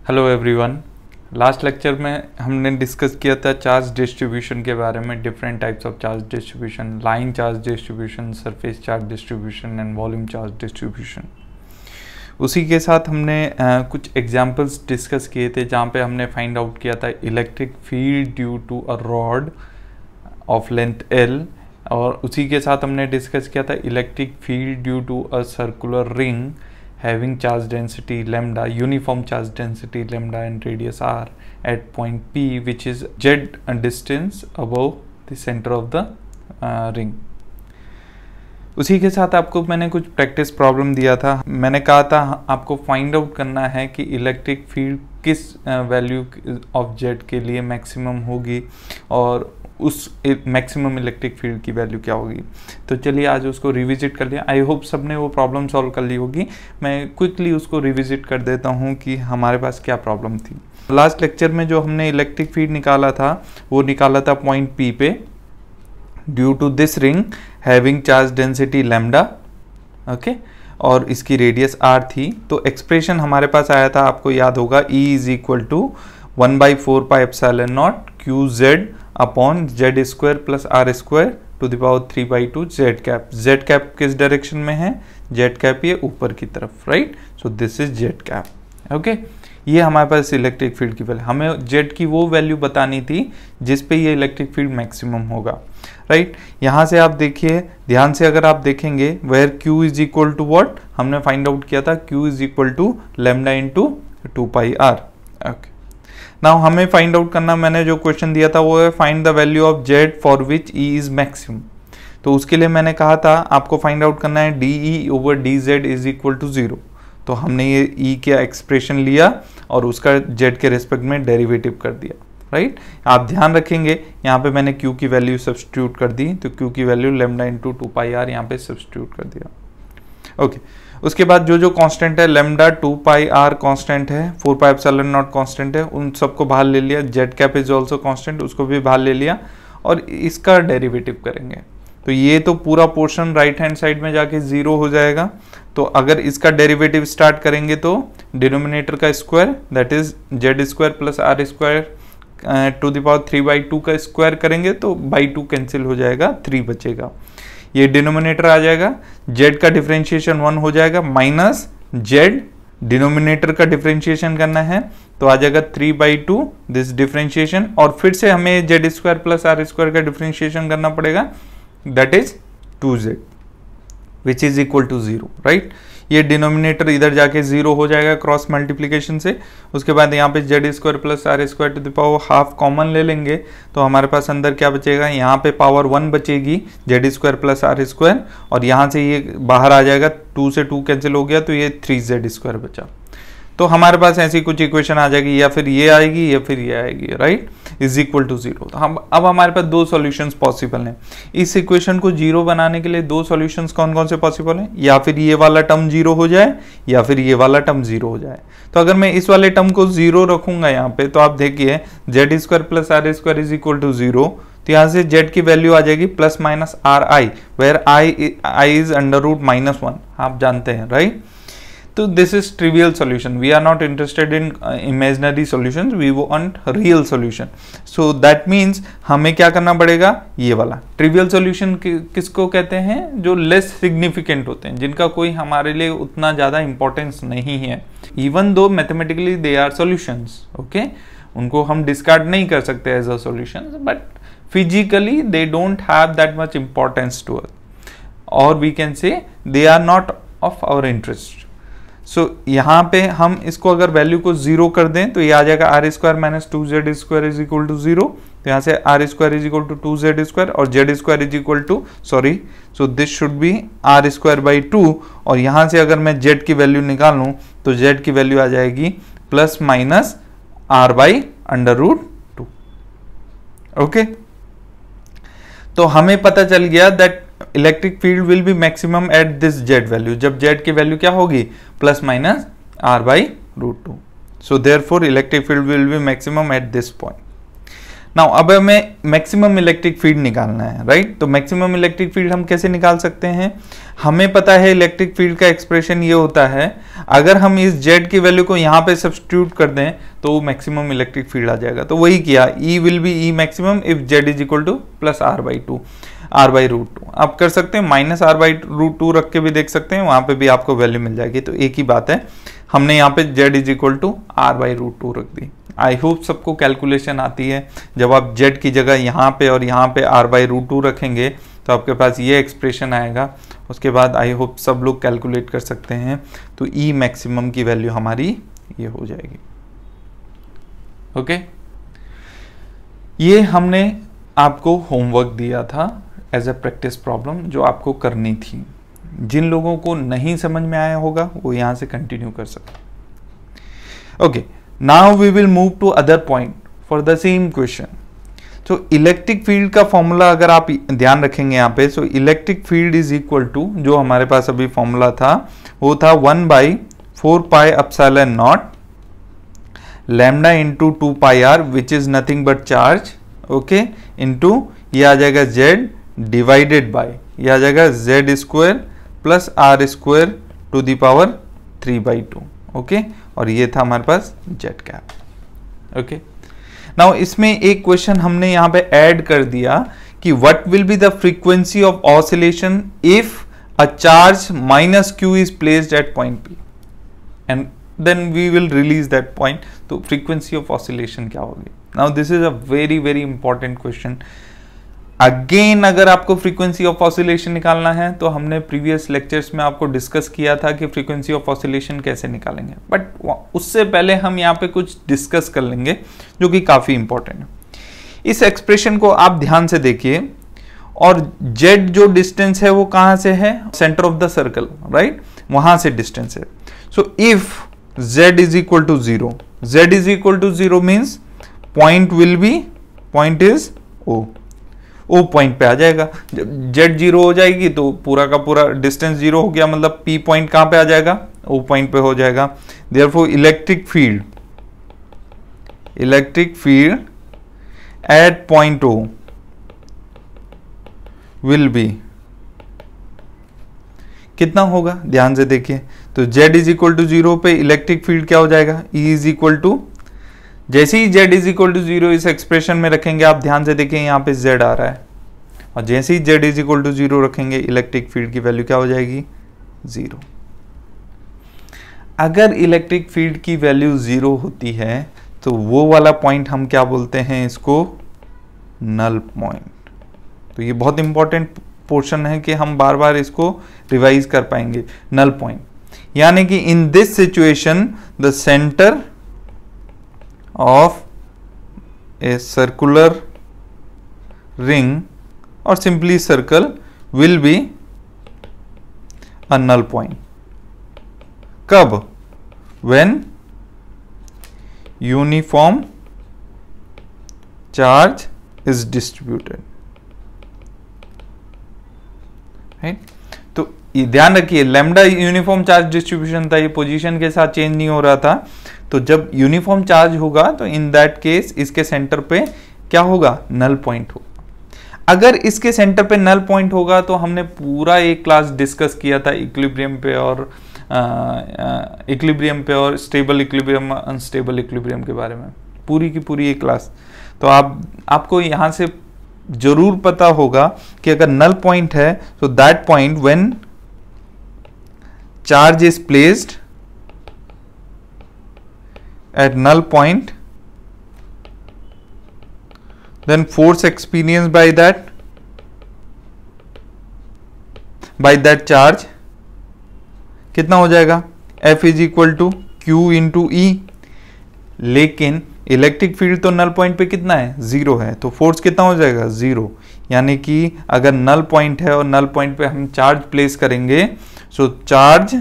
Hello everyone. Last lecture में हमने discuss किया था चार्ज डिस्ट्रीब्यूशन के बारे में, different types of charge distribution, line charge distribution, surface charge distribution and volume charge distribution. उसी के साथ हमने कुछ एग्जांपल्स डिस्कस किए थे जहाँ पे हमने फाइंड आउट किया था electric field due to a rod of length L, और उसी के साथ हमने डिस्कस किया था electric field due to a circular ring having charge density lambda, uniform charge density lambda and radius r at point P, which is z distance above the center of the ring. उसी के साथ आपको मैंने कुछ practice problem दिया था। मैंने कहा था आपको फाइंड आउट करना है कि इलेक्ट्रिक फील्ड किस वैल्यू ऑफ जेड के लिए मैक्सिमम होगी और उस मैक्सिमम इलेक्ट्रिक फील्ड की वैल्यू क्या होगी। तो चलिए आज उसको रिविजिट कर लिया। आई होप सबने वो प्रॉब्लम सॉल्व कर ली होगी। मैं क्विकली उसको रिविजिट कर देता हूँ कि हमारे पास क्या प्रॉब्लम थी। लास्ट लेक्चर में जो हमने इलेक्ट्रिक फील्ड निकाला था वो निकाला था पॉइंट P पे, due to this ring having charge density lambda, okay, और इसकी रेडियस r थी। तो एक्सप्रेशन हमारे पास आया था, आपको याद होगा, E is equal to 1/4 pi epsilon naught QZ upon z square plus r square to the power 3/2 z cap. Z cap किस डायरेक्शन में है? जेड कैप ये ऊपर की तरफ, right. So this is z cap, okay. ये हमारे पास इलेक्ट्रिक फील्ड की वैल्यू, हमें जेड की वो वैल्यू बतानी थी जिस पे ये इलेक्ट्रिक फील्ड मैक्सिमम होगा, राइट। यहाँ से आप देखिए, ध्यान से अगर आप देखेंगे, where Q is equal to what हमने फाइंड आउट किया था, Q is equal to lambda into 2πr, okay. Now हमें फाइंड आउट करना, मैंने जो क्वेश्चन दिया था वो है find the value of z for which E is maximum. तो उसके लिए मैंने कहा था आपको फाइंड आउट करना है DE over DZ is equal to 0। तो हमने ये E का एक्सप्रेशन लिया और उसका Z के रेस्पेक्ट में डेरिवेटिव कर दिया, राइट। आप ध्यान रखेंगे यहाँ पे मैंने Q की वैल्यू सब्स्टिट्यूट कर दी, तो Q की वैल्यू लैम्डा इंटू 2πr यहाँ पे सब्स्टिट्यूट कर दिया, ओके। उसके बाद जो जो कांस्टेंट है, लैम्डा 2πr कांस्टेंट है, 4 पाई एप्सिलॉन नॉट कांस्टेंट है, उन सबको बाहर ले लिया। Z cap is also constant, उसको भी बाहर ले लिया और इसका डेरिवेटिव करेंगे। तो ये तो पूरा पोर्शन राइट हैंड साइड में जाके 0 हो जाएगा। तो अगर इसका डेरिवेटिव स्टार्ट करेंगे तो डिनोमिनेटर का square, that is z square plus r square to the power 3/2 का स्क्वायर करेंगे तो बाई 2 कैंसिल हो जाएगा, 3 बचेगा। ये डिनोमिनेटर आ जाएगा, जेड का डिफरेंशिएशन 1 हो जाएगा, माइनस जेड डिनोमिनेटर का डिफरेंशिएशन करना है तो आ जाएगा 3/2 दिस डिफरेंशिएशन, और फिर से हमें z square plus r square का डिफरेंशिएशन करना पड़ेगा, that is 2z which is equal to 0, right. ये डिनोमिनेटर इधर जाके 0 हो जाएगा क्रॉस मल्टीप्लिकेशन से। उसके बाद यहाँ पे z square plus r square to the power half common ले लेंगे तो हमारे पास अंदर क्या बचेगा, यहाँ पे पावर 1 बचेगी, z square plus r square, और यहाँ से ये बाहर आ जाएगा, 2 से 2 कैंसिल हो गया तो ये 3z स्क्वायर बचा। तो हमारे पास ऐसी कुछ इक्वेशन आ जाएगी, या फिर ये आएगी या फिर ये आएगी, राइट, इज इक्वल टू 0। तो हम अब हमारे पास दो सॉल्यूशंस पॉसिबल हैं। इस इक्वेशन को 0 बनाने के लिए दो सॉल्यूशंस कौन कौन से पॉसिबल हैं, या फिर ये वाला टर्म 0 हो जाए या फिर ये वाला टर्म 0 हो जाए। तो अगर मैं इस वाले टर्म को 0 रखूंगा यहाँ पे, तो आप देखिए Z square plus r square is equal to 0, तो यहाँ से जेड की वैल्यू आ जाएगी plus minus RI, where I is under root -1, आप जानते हैं, राइट। तो this is trivial solution, we are not interested in imaginary solutions, we want real solution. So that means हमें क्या करना पड़ेगा, ये वाला ट्रिवियल सॉल्यूशन किसको कहते हैं, जो लेस सिग्निफिकेंट होते हैं, जिनका कोई हमारे लिए उतना ज़्यादा इंपॉर्टेंस नहीं है, even though mathematically they are solutions, okay. उनको हम डिस्कार्ड नहीं कर सकते as a solution, but physically they don't have that much importance to us, और we can say they are not of our interest. So यहाँ पे हम इसको अगर वैल्यू को 0 कर दें तो ये आ जाएगा r square minus 2z square is equal to 0। तो यहाँ से r square is equal to 2z square और z square is equal to, sorry, so this should be r square by 2, और यहाँ से अगर मैं जेड की वैल्यू निकालूं तो जेड की वैल्यू आ जाएगी plus minus r by under root 2, okay. तो हमें पता चल गया that electric field will be maximum at this z value, जब जेड की वैल्यू क्या होगी, plus minus r/√2। So therefore electric field will be maximum at this point. Now अब हमें मैक्सिमम इलेक्ट्रिक फील्ड निकालना है, राइट। तो मैक्सिमम इलेक्ट्रिक फील्ड हम कैसे निकाल सकते हैं, हमें पता है इलेक्ट्रिक फील्ड का एक्सप्रेशन ये होता है, अगर हम इस जेड की वैल्यू को यहाँ पे सब्स्टिट्यूट कर दें तो मैक्सिमम इलेक्ट्रिक फील्ड आ जाएगा। तो वही किया, E will be E maximum if Z is equal two plus R/2, R/√2। आप कर सकते हैं माइनस R/√2 रख के भी देख सकते हैं, वहां पे भी आपको वैल्यू मिल जाएगी। तो एक ही बात है, हमने यहाँ पे Z is equal to R/√2 रख दी। आई होप सबको कैलकुलेशन आती है। जब आप जेड की जगह यहाँ पे और यहाँ पे R/√2 रखेंगे तो आपके पास ये एक्सप्रेशन आएगा। उसके बाद आई होप सब लोग कैलकुलेट कर सकते हैं। तो E मैक्सिमम की वैल्यू हमारी ये हो जाएगी। ओके, ये हमने आपको होमवर्क दिया था एज ए प्रैक्टिस प्रॉब्लम जो आपको करनी थी। जिन लोगों को नहीं समझ में आया होगा वो यहाँ से कंटिन्यू कर सकते। Okay, now we will move to other point for the same question. तो इलेक्ट्रिक फील्ड का फॉर्मूला अगर आप ध्यान रखेंगे यहाँ पे, so electric field is equal to, जो हमारे पास अभी फॉर्मूला था वो था 1/4πε0 lambda into 2πr which is nothing but charge, okay, into ये आ जाएगा z डिवाइडेड बाय, ये आ जाएगा z² plus r² to the power 3/2, okay. और ये था हमारे पास जेड कैप, ओके। नाउ इसमें एक क्वेश्चन हमने यहाँ पे ऐड कर दिया कि what will be the frequency of oscillation if a charge -q is placed at point P and then we will release that point. तो फ्रीक्वेंसी ऑफ ऑसिलेशन क्या होगी। Now this is a very very important question. Again अगर आपको frequency of oscillation निकालना है तो हमने previous lectures में आपको डिस्कस किया था कि फ्रीक्वेंसी ऑफ ऑसिलेशन कैसे निकालेंगे, बट उससे पहले हम यहाँ पे कुछ डिस्कस कर लेंगे जो कि काफी इंपॉर्टेंट है। इस एक्सप्रेशन को आप ध्यान से देखिए, और z जो डिस्टेंस है वो कहां से है, centre of the circle, right, वहां से डिस्टेंस है। So if z is equal to 0, z is equal to 0 means point will be, point is O point पे आ जाएगा। जब z 0 हो जाएगी तो पूरा का पूरा डिस्टेंस 0 हो गया, मतलब P पॉइंट कहां पे आ जाएगा, O पॉइंट पे हो जाएगा। Therefore electric field at point O will be कितना होगा, ध्यान से देखिए। तो z इज इक्वल टू 0 पे इलेक्ट्रिक फील्ड क्या हो जाएगा, E इज इक्वल टू, जैसे ही z इज इक्वल टू 0 इस एक्सप्रेशन में रखेंगे, आप ध्यान से देखें यहाँ पे z आ रहा है, और जैसे ही z इज इक्वल टू 0 रखेंगे इलेक्ट्रिक फील्ड की वैल्यू क्या हो जाएगी, 0। अगर इलेक्ट्रिक फील्ड की वैल्यू 0 होती है तो वो वाला पॉइंट हम क्या बोलते हैं, इसको नल पॉइंट। तो ये बहुत इंपॉर्टेंट पोर्शन है कि हम बार बार इसको रिवाइज कर पाएंगे। नल पॉइंट यानी कि in this situation the centre of a circular ring or simply circle will be a null point. कब, when uniform charge is distributed, right? तो ये ध्यान रखिए, लैम्डा यूनिफॉर्म चार्ज डिस्ट्रीब्यूशन था, ये पोजीशन के साथ चेंज नहीं हो रहा था। तो जब यूनिफॉर्म चार्ज होगा तो इन दैट केस इसके सेंटर पे क्या होगा, नल पॉइंट होगा। अगर इसके सेंटर पे नल पॉइंट होगा तो हमने पूरा एक क्लास डिस्कस किया था इक्विलिब्रियम पे और स्टेबल इक्विलिब्रियम, अनस्टेबल इक्विलिब्रियम के बारे में, पूरी की पूरी एक क्लास। तो आपको यहां से जरूर पता होगा कि अगर नल पॉइंट है तो that point when charge is placed at null point, then force experienced by that charge कितना हो जाएगा, F is equal to Q into E। लेकिन इलेक्ट्रिक फील्ड तो नल पॉइंट पे कितना है, 0 है, तो फोर्स कितना हो जाएगा, 0। यानी कि अगर नल पॉइंट है और नल पॉइंट पे हम चार्ज प्लेस करेंगे, so charge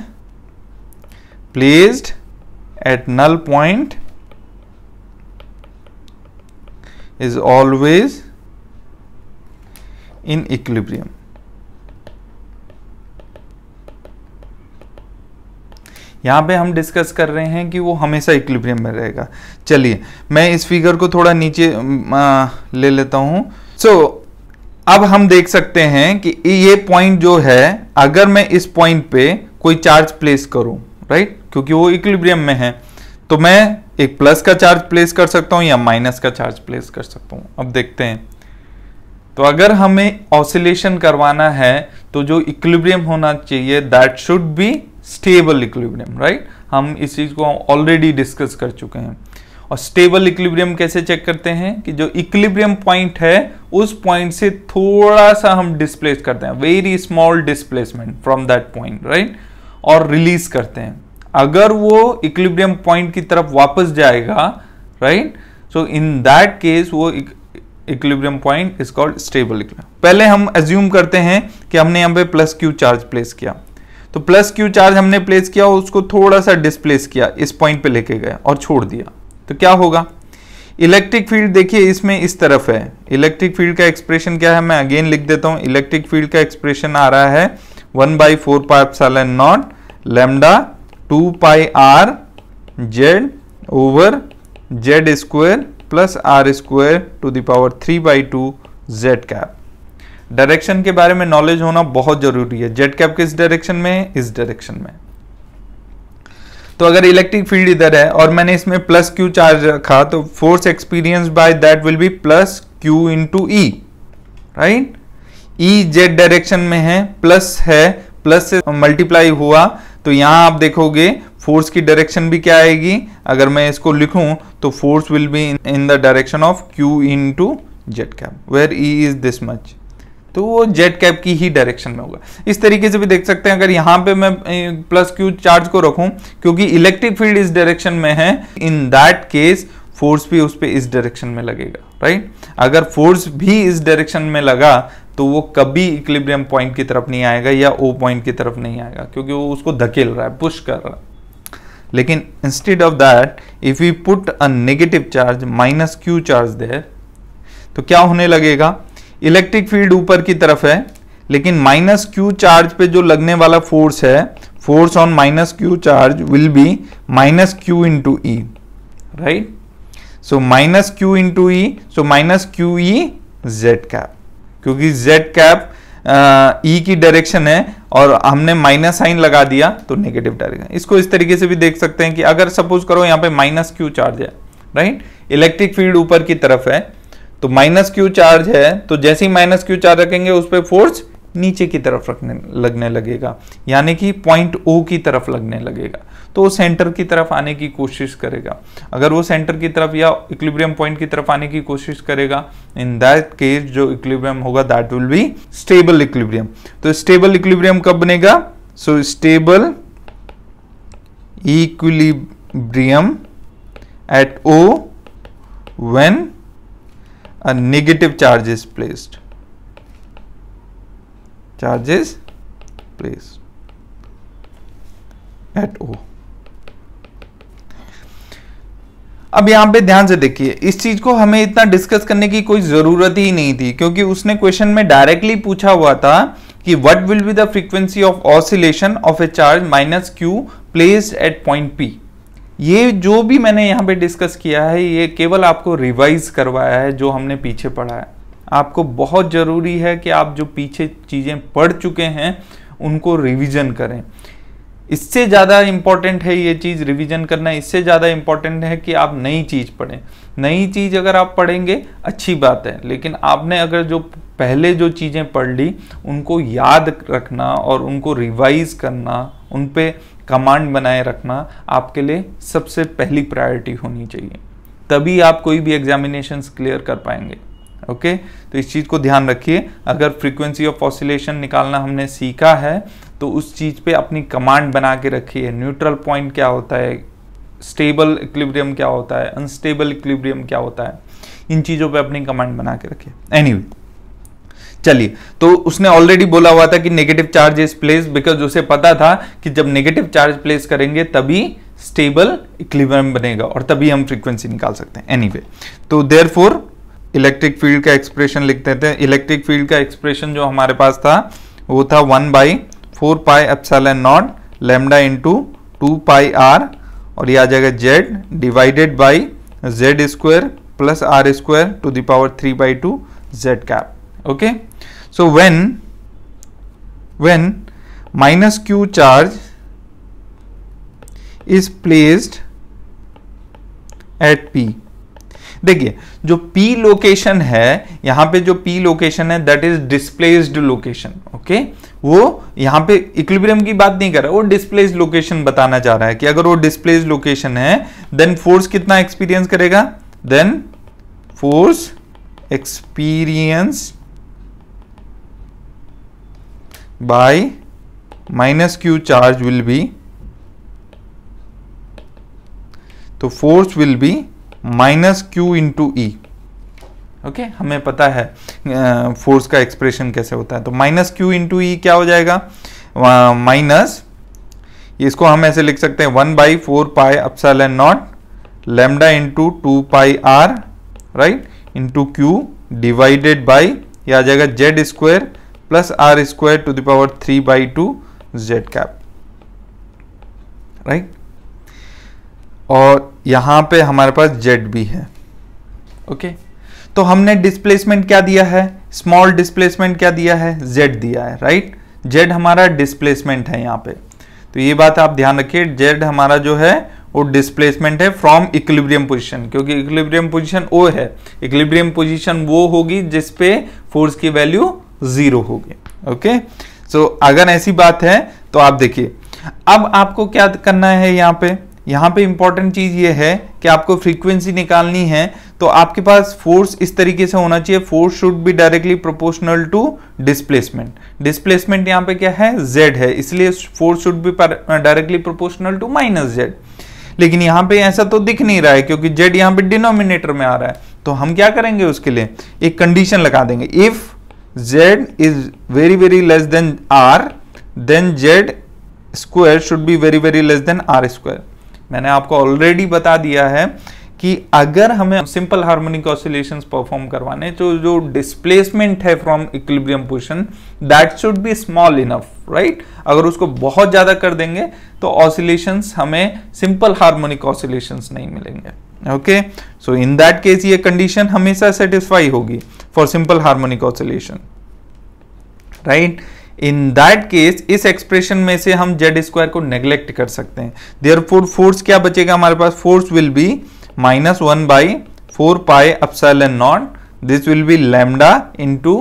placed at null point is always in equilibrium। यहाँ पे हम डिस्कस कर रहे हैं कि वो हमेशा इक्विलिब्रियम में रहेगा। चलिए मैं इस फिगर को थोड़ा नीचे ले लेता हूँ। अब हम देख सकते हैं कि ये पॉइंट जो है, अगर मैं इस पॉइंट पे कोई चार्ज प्लेस करूं, राइट, क्योंकि वो इक्विलिब्रियम में है, तो मैं एक प्लस का चार्ज प्लेस कर सकता हूं या माइनस का चार्ज प्लेस कर सकता हूं। अब देखते हैं, तो अगर हमें ऑसिलेशन करवाना है तो जो इक्विलिब्रियम होना चाहिए that should be stable equilibrium, right. हम इस चीज को ऑलरेडी डिस्कस कर चुके हैं। और स्टेबल इक्विलिब्रियम कैसे चेक करते हैं कि जो इक्विलिब्रियम पॉइंट है उस पॉइंट से थोड़ा सा हम डिस्प्लेस करते हैं, very small displacement from that point, right, और रिलीज करते हैं। अगर वो इक्विलिब्रियम पॉइंट की तरफ वापस जाएगा, right, so in that case वो equilibrium point is called stable equilibrium. पहले हम अज्यूम करते हैं कि हमने यहाँ पे प्लस क्यू चार्ज प्लेस किया, तो प्लस क्यू चार्ज हमने प्लेस किया, उसको थोड़ा सा डिस्प्लेस किया, इस पॉइंट पे लेके गया और छोड़ दिया, तो क्या होगा? इलेक्ट्रिक फील्ड देखिए इसमें इस तरफ है। इलेक्ट्रिक फील्ड का एक्सप्रेशन क्या है, मैं अगेन लिख देता हूं। इलेक्ट्रिक फील्ड का एक्सप्रेशन आ रहा है 1/4 pi epsilon naught lambda 2 pi r z over z square plus r square to the power 3/2 z cap. Direction के बारे में नॉलेज होना बहुत जरूरी है। z कैप किस डायरेक्शन में है? इस डायरेक्शन में। तो अगर इलेक्ट्रिक फील्ड इधर है और मैंने इसमें प्लस क्यू चार्ज रखा, तो force experience by that will B plus Q into E, right. E Z direction में है, प्लस है, प्लस से मल्टीप्लाई हुआ, तो यहां आप देखोगे फोर्स की डायरेक्शन भी क्या आएगी? अगर मैं इसको लिखूं तो force will be in the direction of q into z cap where E is this much, तो वो जेड कैप की ही डायरेक्शन में होगा। इस तरीके से भी देख सकते हैं, अगर यहां पे मैं प्लस क्यू चार्ज को रखूं, क्योंकि इलेक्ट्रिक फील्ड इस डायरेक्शन में है, इन दैट केस फोर्स भी उस पे इस डायरेक्शन में लगेगा, राइट। अगर फोर्स भी इस डायरेक्शन में लगा तो वो कभी इक्विलिब्रियम पॉइंट की तरफ नहीं आएगा या ओ पॉइंट की तरफ नहीं आएगा, क्योंकि वो उसको धकेल रहा है, पुश कर रहा है। लेकिन instead of that if we put a negative charge minus q charge there, तो क्या होने लगेगा? इलेक्ट्रिक फील्ड ऊपर की तरफ है, लेकिन माइनस क्यू चार्ज पे जो लगने वाला फोर्स है, force on minus q charge will be minus q into E, right. So minus q into E, so minus Q E Z cap, क्योंकि जेड कैप ई की डायरेक्शन है और हमने माइनस साइन लगा दिया तो नेगेटिव डायरेक्शन। इसको इस तरीके से भी देख सकते हैं कि अगर सपोज करो यहाँ पे माइनस क्यू चार्ज है, राइट, इलेक्ट्रिक फील्ड ऊपर की तरफ है, तो माइनस क्यू चार्ज है, तो जैसे ही माइनस क्यू चार्ज रखेंगे उस पर फोर्स नीचे की तरफ लगने लगेगा, यानी कि पॉइंट ओ की तरफ लगने लगेगा, तो वो सेंटर की तरफ आने की कोशिश करेगा। अगर वो सेंटर की तरफ या इक्विलिब्रियम पॉइंट की तरफ आने की कोशिश करेगा, इन दैट केस जो इक्विलिब्रियम होगा that will be stable equilibrium. तो स्टेबल इक्विलिब्रियम कब बनेगा? So stable equilibrium at O when a negative charge is placed, at O। अब यहां पे ध्यान से देखिए, इस चीज को हमें इतना डिस्कस करने की कोई जरूरत ही नहीं थी, क्योंकि उसने क्वेश्चन में डायरेक्टली पूछा हुआ था कि what will be the frequency of oscillation of A charge minus Q placed at point P. ये जो भी मैंने यहाँ पे डिस्कस किया है, ये केवल आपको रिवाइज करवाया है जो हमने पीछे पढ़ा है। आपको बहुत ज़रूरी है कि आप जो पीछे चीज़ें पढ़ चुके हैं उनको रिवीजन करें। इससे ज़्यादा इम्पॉर्टेंट है ये चीज़ रिवीजन करना, इससे ज़्यादा इम्पॉर्टेंट है कि आप नई चीज़ पढ़ें। नई चीज़ अगर आप पढ़ेंगे अच्छी बात है, लेकिन आपने अगर जो पहले जो चीज़ें पढ़ ली उनको याद रखना और उनको रिवाइज करना, उन पे कमांड बनाए रखना आपके लिए सबसे पहली प्रायोरिटी होनी चाहिए, तभी आप कोई भी एग्जामिनेशंस क्लियर कर पाएंगे। ओके, तो इस चीज़ को ध्यान रखिए। अगर फ्रीक्वेंसी ऑफ ऑसिलेशन निकालना हमने सीखा है तो उस चीज़ पे अपनी कमांड बना के रखिए। न्यूट्रल पॉइंट क्या होता है, स्टेबल इक्विलिब्रियम क्या होता है, अनस्टेबल इक्विलिब्रियम क्या होता है, इन चीज़ों पे अपनी कमांड बना के रखिए। एनीवे, चलिए, तो उसने ऑलरेडी बोला हुआ था कि negative charge is place, because उसे पता था कि जब नेगेटिव चार्ज प्लेस करेंगे तभी स्टेबल इक्विलिब्रियम बनेगा और तभी हम फ्रीक्वेंसी निकाल सकते हैं। एनीवे, तो देयरफॉर इलेक्ट्रिक फील्ड का एक्सप्रेशन लिख देते हैं। इलेक्ट्रिक फील्ड का एक्सप्रेशन जो हमारे पास था वो था 1/4 pi epsilon naught lambda into 2 pi r, और ये आ जाएगा z divided by z square plus r square to the power 3/2 z cap. Okay, so when minus q charge is placed at p, देखिए जो P लोकेशन है, यहां पे जो P लोकेशन है that is displaced location. Okay, वो यहां पे इक्विलिब्रियम की बात नहीं कर रहा, वो डिस्प्लेस्ड लोकेशन बताना चाह रहा है कि अगर वो डिस्प्लेस्ड लोकेशन है देन फोर्स कितना एक्सपीरियंस करेगा, then force experience by minus q charge will be, तो force will be minus q into e. Okay, हमें पता है फोर्स का एक्सप्रेशन कैसे होता है, तो माइनस क्यू इंटू ई क्या हो जाएगा, माइनस, इसको हम ऐसे लिख सकते हैं 1/4 pi epsilon naught lambda into 2 pi r, right, into q divided by, ये आ जाएगा z square plus r square to the power 3/2 z cap, right, और यहां पे हमारे पास z भी है। ओके, तो हमने डिस्प्लेसमेंट क्या दिया है, स्मॉल डिस्प्लेसमेंट क्या दिया है, z दिया है, राइट, z हमारा डिस्प्लेसमेंट है यहाँ पे, तो ये बात आप ध्यान रखिए, z हमारा जो है वो डिस्प्लेसमेंट है फ्रॉम इक्विलिब्रियम पोजीशन, क्योंकि इक्विलिब्रियम पोजीशन O है, इक्विलिब्रियम पोजीशन वो होगी जिसपे फोर्स की वैल्यू 0 होगी। ओके, सो अगर ऐसी बात है तो आप देखिए, अब आपको क्या करना है, यहाँ पे इंपॉर्टेंट चीज ये है कि आपको फ्रीक्वेंसी निकालनी है, तो आपके पास फोर्स इस तरीके से होना चाहिए, force should be directly proportional to displacement. Displacement यहाँ पे क्या है, z है, इसलिए force should be directly proportional to minus z, लेकिन यहाँ पे ऐसा तो दिख नहीं रहा है क्योंकि z यहाँ पे डिनोमिनेटर में आ रहा है, तो हम क्या करेंगे, उसके लिए एक कंडीशन लगा देंगे, if z is very very less than r then z square should be very very less than r square. मैंने आपको ऑलरेडी बता दिया है कि अगर हमें सिंपल हार्मोनिक ऑसिलेशंस परफॉर्म करवाने, तो जो डिस्प्लेसमेंट है from equilibrium position that should be small enough, right, अगर उसको बहुत ज्यादा कर देंगे तो ऑसिलेशंस हमें सिंपल हार्मोनिक ऑसिलेशंस नहीं मिलेंगे। Okay, so in that case ये कंडीशन हमेशा सेटिस्फाई होगी for simple harmonic oscillation, right. In that case इस एक्सप्रेशन में से हम जेड स्क्वायर को नेग्लेक्ट कर सकते हैं, देयरफॉर फोर्स क्या बचेगा हमारे पास, force will be -1/4 pi epsilon naught, this will be lambda into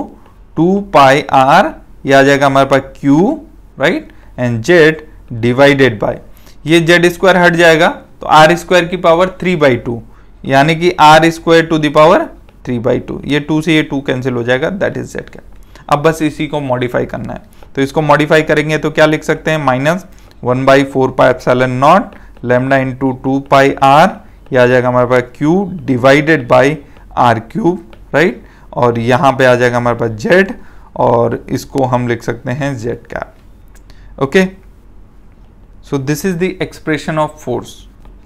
2 pi r, ये आ जाएगा हमारे पास q, right, and z divided by, ये जेड स्क्वायर हट जाएगा तो आर स्क्वायर की पावर 3/2, यानी कि r square to the power 3/2, ये 2 से ये 2 कैंसिल हो जाएगा, दैट इज जेड कैप। अब बस इसी को मॉडिफाई करना है, तो इसको मॉडिफाई करेंगे तो क्या लिख सकते हैं, -1/4 pi epsilon naught lambda into 2 pi r, ये आ जाएगा हमारे पास q divided by r cube, right, और यहाँ पे आ जाएगा हमारे पास जेड, और इसको हम लिख सकते हैं Z cap. Okay, so this is the expression of force.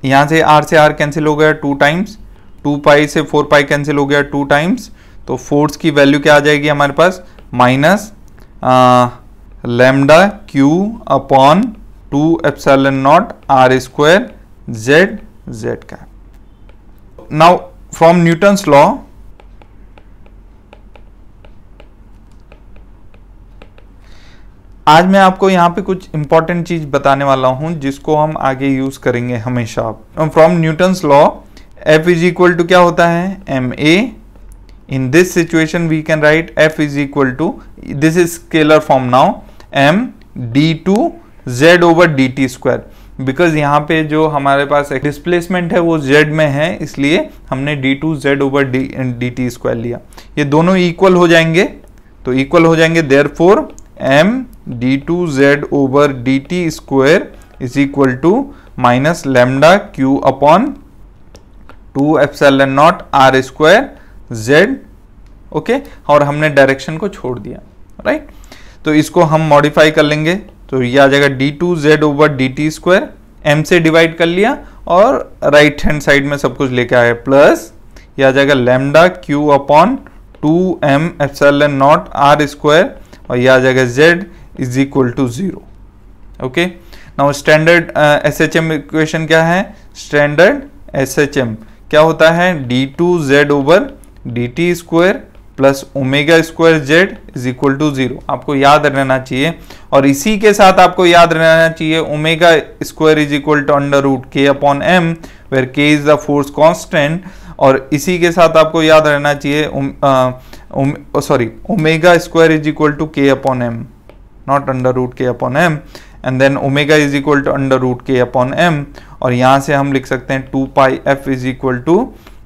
यहाँ से आर कैंसिल हो गया 2 टाइम्स, 2 पाई से 4 पाई कैंसिल हो गया 2 टाइम्स, तो फोर्स की वैल्यू क्या आ जाएगी हमारे पास, minus lambda q upon 2 epsilon naught r square z का। नाउ फ्रॉम न्यूटन्स लॉ, आज मैं आपको यहाँ पे कुछ इंपॉर्टेंट चीज बताने वाला हूं जिसको हम आगे यूज करेंगे हमेशा। From Newton's law F is equal to क्या होता है, ma। In this situation we can write F is equal to, this is scalar form now, m d2 z over dt square, because यहाँ पे जो हमारे पास displacement है वो z में है, इसलिए हमने d2 z over dt square लिया। ये दोनों इक्वल हो जाएंगे, तो इक्वल हो जाएंगे, therefore m d2 z over dt square is equal to minus lambda q upon 2 epsilon naught r square z। Okay, और हमने डायरेक्शन को छोड़ दिया, राइट, तो इसको हम मॉडिफाई कर लेंगे, तो ये आ जाएगा d2 z over dt square, m से डिवाइड कर लिया और राइट हैंड साइड में सब कुछ लेके आया, प्लस ये आ जाएगा lambda q upon 2m epsilon naught r square, और ये आ जाएगा z is equal to 0। Okay, now standard SHM equation क्या है? स्टैंडर्ड SHM क्या होता है? d2z over dt square plus omega square z is equal to 0। आपको याद रहना चाहिए, और इसी के साथ आपको याद रहना चाहिए omega square is equal to under root k upon m, where k is the force constant. और इसी के साथ आपको याद रहना चाहिए omega square is equal to k upon m, not under root k upon m, and then omega is equal to under root k upon m, और यहां से हम लिख सकते हैं 2 pi f is equal to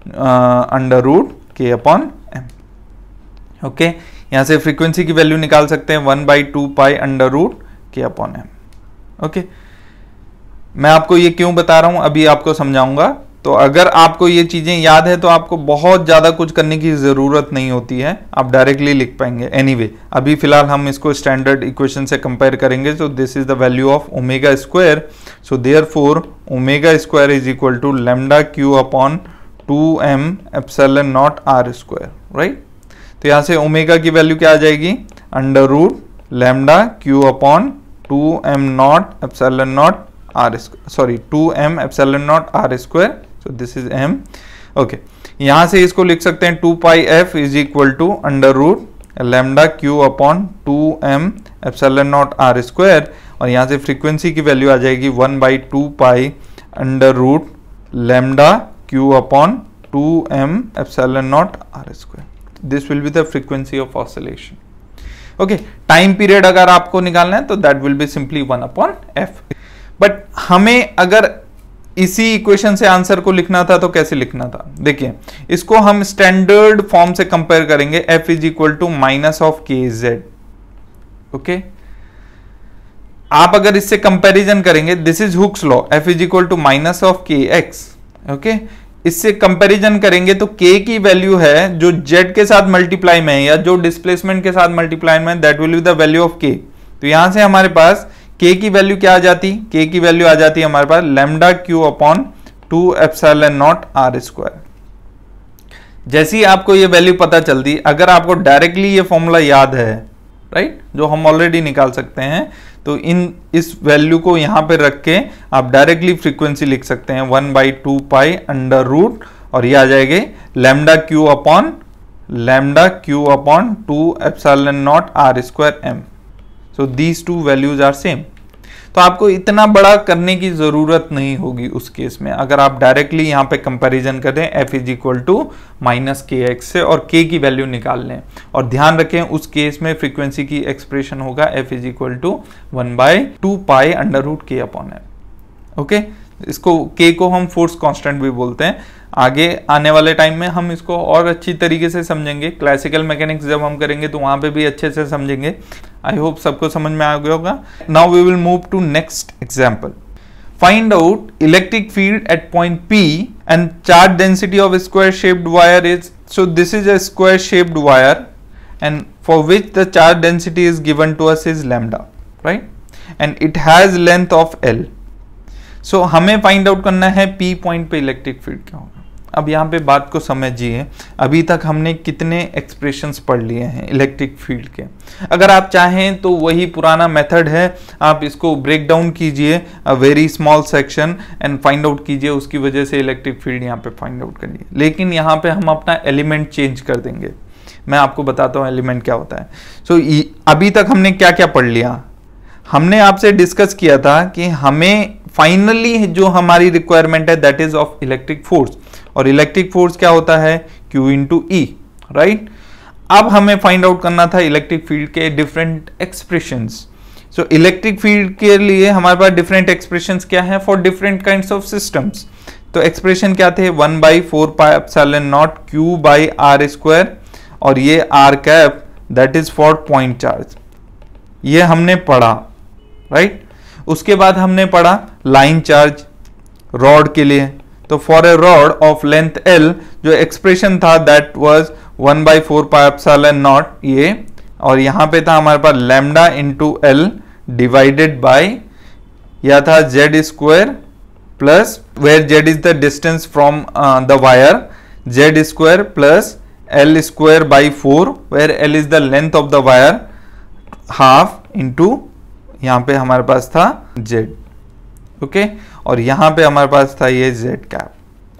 under root k upon m। Okay, यहां से frequency की वैल्यू निकाल सकते हैं 1/2 pi under root k upon m। Okay, मैं आपको ये क्यों बता रहा हूं अभी आपको समझाऊंगा। तो अगर आपको ये चीजें याद है तो आपको बहुत ज्यादा कुछ करने की जरूरत नहीं होती है, आप डायरेक्टली लिख पाएंगे। एनीवे, अभी फिलहाल हम इसको स्टैंडर्ड इक्वेशन से कंपेयर करेंगे। So this is the value of omega square, so therefore omega square is equal to lambda q upon 2m epsilon naught r square, right. तो यहां से ओमेगा की वैल्यू क्या आ जाएगी? Under root lambda q upon 2m naught epsilon naught r square, sorry 2m epsilon naught r square, so this is m। Okay, यहां से इसको लिख सकते हैं 2 pi f is equal to under root lambda q upon 2m epsilon naught r square, और यहां से frequency की वैल्यू आ जाएगी 1/2 pi under root lambda q upon 2m epsilon naught r square. This will be the frequency of oscillation. Okay, time period अगर आपको निकालना है तो that will be simply 1/f। But हमें अगर इसी इक्वेशन से आंसर को लिखना था तो कैसे लिखना था? देखिए, इसको हम स्टैंडर्ड फॉर्म से कंपेयर करेंगे, f is equal to minus of kz। Okay, आप अगर इससे कंपैरिजन करेंगे, this is Hooke's law, f is equal to minus of kx। Okay, इससे कंपैरिजन करेंगे तो k की वैल्यू है जो z के साथ मल्टीप्लाई में है या जो डिस्प्लेसमेंट के साथ मल्टीप्लाई में है, that will be the value of k। तो यहां से हमारे पास k की वैल्यू क्या आ जाती? k की वैल्यू आ जाती है हमारे पास lambda q upon 2 epsilon naught r square. जैसे ही आपको ये वैल्यू पता चलती, अगर आपको डायरेक्टली ये फॉर्मूला याद है, राइट, जो हम ऑलरेडी निकाल सकते हैं, तो इस वैल्यू को यहां पे रख के आप डायरेक्टली फ्रीक्वेंसी लिख सकते हैं 1/2 पाई अंडर रूट, और ये आ जाएगी lambda q upon 2 epsilon naught r square m। So these two values are same. तो आपको इतना बड़ा करने की जरूरत नहीं होगी उस केस में, अगर आप डायरेक्टली यहाँ पे कंपैरिजन करें f is equal to minus kx से और k की वैल्यू निकाल लें। और ध्यान रखें उस केस में फ्रीक्वेंसी की एक्सप्रेशन होगा f is equal to 1/2 pi under root k upon m। Okay, इसको k को हम फोर्स कांस्टेंट भी बोलते हैं। आगे आने वाले टाइम में हम इसको और अच्छी तरीके से समझेंगे, क्लासिकल मैकेनिक्स जब हम करेंगे तो वहां पे भी अच्छे से समझेंगे। आई होप सबको समझ में आ गया होगा। Now we will move to next example. Find out electric field at point P and charge density of square shaped wire is, so this is a square shaped wire and for which the charge density is given to us is lambda, right, and it has length of L। So हमें find out करना है P point पे electric field क्या होगा। अब यहाँ पे बात को समझिए, अभी तक हमने कितने एक्सप्रेशंस पढ़ लिए हैं इलेक्ट्रिक फील्ड के। अगर आप चाहें तो वही पुराना मेथड है, आप इसको ब्रेक डाउन कीजिए a very small section and find out कीजिए, उसकी वजह से इलेक्ट्रिक फील्ड यहाँ पे फाइंड आउट करिए। लेकिन यहाँ पे हम अपना एलिमेंट चेंज कर देंगे। मैं आपको बताता हूँ एलिमेंट क्या होता है। सो अभी तक हमने क्या क्या पढ़ लिया? हमने आपसे डिस्कस किया था कि हमें फाइनली जो हमारी रिक्वायरमेंट है that is of electric force, और इलेक्ट्रिक फोर्स क्या होता है? Q into E, right. अब हमें फाइंड आउट करना था इलेक्ट्रिक फील्ड के डिफरेंट एक्सप्रेशंस। सो इलेक्ट्रिक फील्ड के लिए हमारे पास डिफरेंट एक्सप्रेशंस क्या है for different kinds of systems. तो एक्सप्रेशन क्या थे? 1/4 pi epsilon not Q by R square, और ये R cap that is for point charge, ये हमने पढ़ा, राइट। उसके बाद हमने पढ़ा लाइन चार्ज रॉड के लिए। तो for a rod of length L जो एक्सप्रेशन था that was 1/4 pi epsilon naught ये, और यहां पे था हमारे पास lambda into L divided by, यह था Z square plus where Z is the distance from the wire, Z square plus L square by 4 where L is the length of the wire half into यहाँ पे हमारे पास था Z। Okay, और यहाँ पे हमारे पास था ये जेड कैप।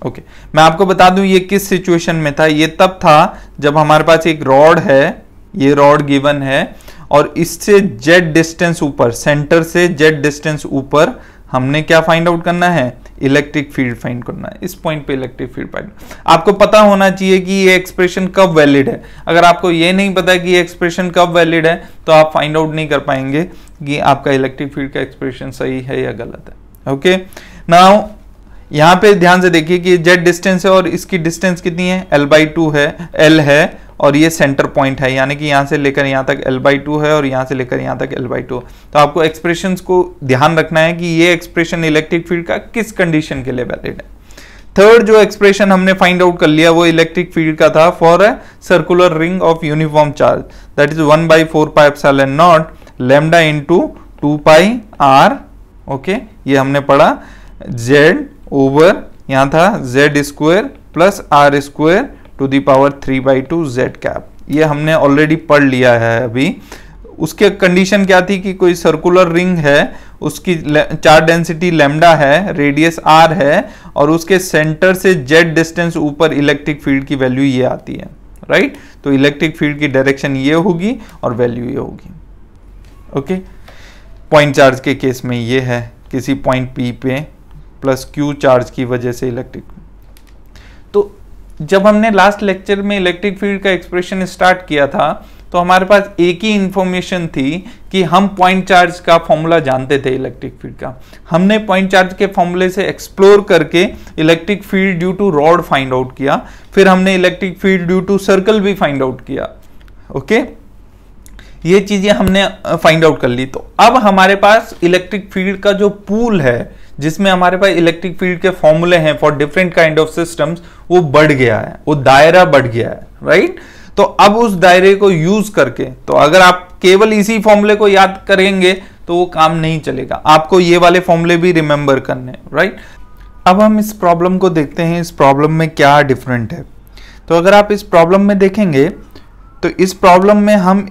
ओके, मैं आपको बता दूं ये किस सिचुएशन में था। ये तब था जब हमारे पास एक रॉड है, ये रॉड गिवन है और इससे जेड डिस्टेंस ऊपर, सेंटर से जेड डिस्टेंस ऊपर हमने क्या फाइंड आउट करना है, इलेक्ट्रिक फील्ड फाइंड करना है। इस पॉइंट पे इलेक्ट्रिक फील्ड फाइंड, आपको पता होना चाहिए कि ये एक्सप्रेशन कब वैलिड है। अगर आपको ये नहीं पता कि ये एक्सप्रेशन कब वैलिड है तो आप फाइंड आउट नहीं कर पाएंगे कि आपका इलेक्ट्रिक फील्ड का एक्सप्रेशन सही है या गलत है। ओके, नाउ यहाँ पे ध्यान से देखिए कि जेड डिस्टेंस है और इसकी डिस्टेंस कितनी है, l/2 है, l है और ये सेंटर पॉइंट है, यानी कि यहाँ से लेकर यहाँ तक l/2 है और यहाँ से लेकर यहाँ तक l/2। तो आपको एक्सप्रेशंस को ध्यान रखना है कि ये एक्सप्रेशन इलेक्ट्रिक फील्ड का किस कंडीशन के लिए वैलिड है। थर्ड जो एक्सप्रेशन हमने फाइंड आउट कर लिया वो इलेक्ट्रिक फील्ड का था for a circular ring of uniform charge, that is 1/4πε0 lambda into 2πr। Okay, ये हमने पढ़ा z ओवर यहाँ था z² plus r² to the power 3/2 z cap. ये हमने ऑलरेडी पढ़ लिया है अभी। उसके कंडीशन क्या थी कि कोई सर्कुलर रिंग है, उसकी चार्ज डेंसिटी लैम्डा है, रेडियस r है और उसके सेंटर से z डिस्टेंस ऊपर इलेक्ट्रिक फील्ड की वैल्यू ये आती है, राइट। तो इलेक्ट्रिक फील्ड की डायरेक्शन ये होगी और वैल्यू ये होगी। ओके, पॉइंट चार्ज के केस में ये है, किसी पॉइंट P पे प्लस Q चार्ज की वजह से इलेक्ट्रिक। तो जब हमने लास्ट लेक्चर में इलेक्ट्रिक फील्ड का एक्सप्रेशन स्टार्ट किया था तो हमारे पास एक ही इंफॉर्मेशन थी कि हम पॉइंट चार्ज का फॉर्मूला जानते थे इलेक्ट्रिक फील्ड का। हमने पॉइंट चार्ज के फॉर्मूले से एक्सप्लोर करके electric field due to rod find out किया, फिर हमने electric field due to circle भी फाइंड आउट किया। ओके, ये चीजें हमने फाइंड आउट कर ली। तो अब हमारे पास इलेक्ट्रिक फील्ड का जो पूल है जिसमें हमारे पास इलेक्ट्रिक फील्ड के फॉर्मूले हैं for different kind of systems, वो बढ़ गया है, वो दायरा बढ़ गया है, राइट। तो अब उस दायरे को यूज करके, तो अगर आप केवल इसी फॉर्मूले को याद करेंगे तो वो काम नहीं चलेगा, आपको ये वाले फॉर्मूले भी रिमेंबर करने, राइट। अब हम इस प्रॉब्लम को देखते हैं, इस प्रॉब्लम में क्या डिफरेंट है। तो अगर आप इस प्रॉब्लम में देखेंगे तो इस प्रॉब्लम में हम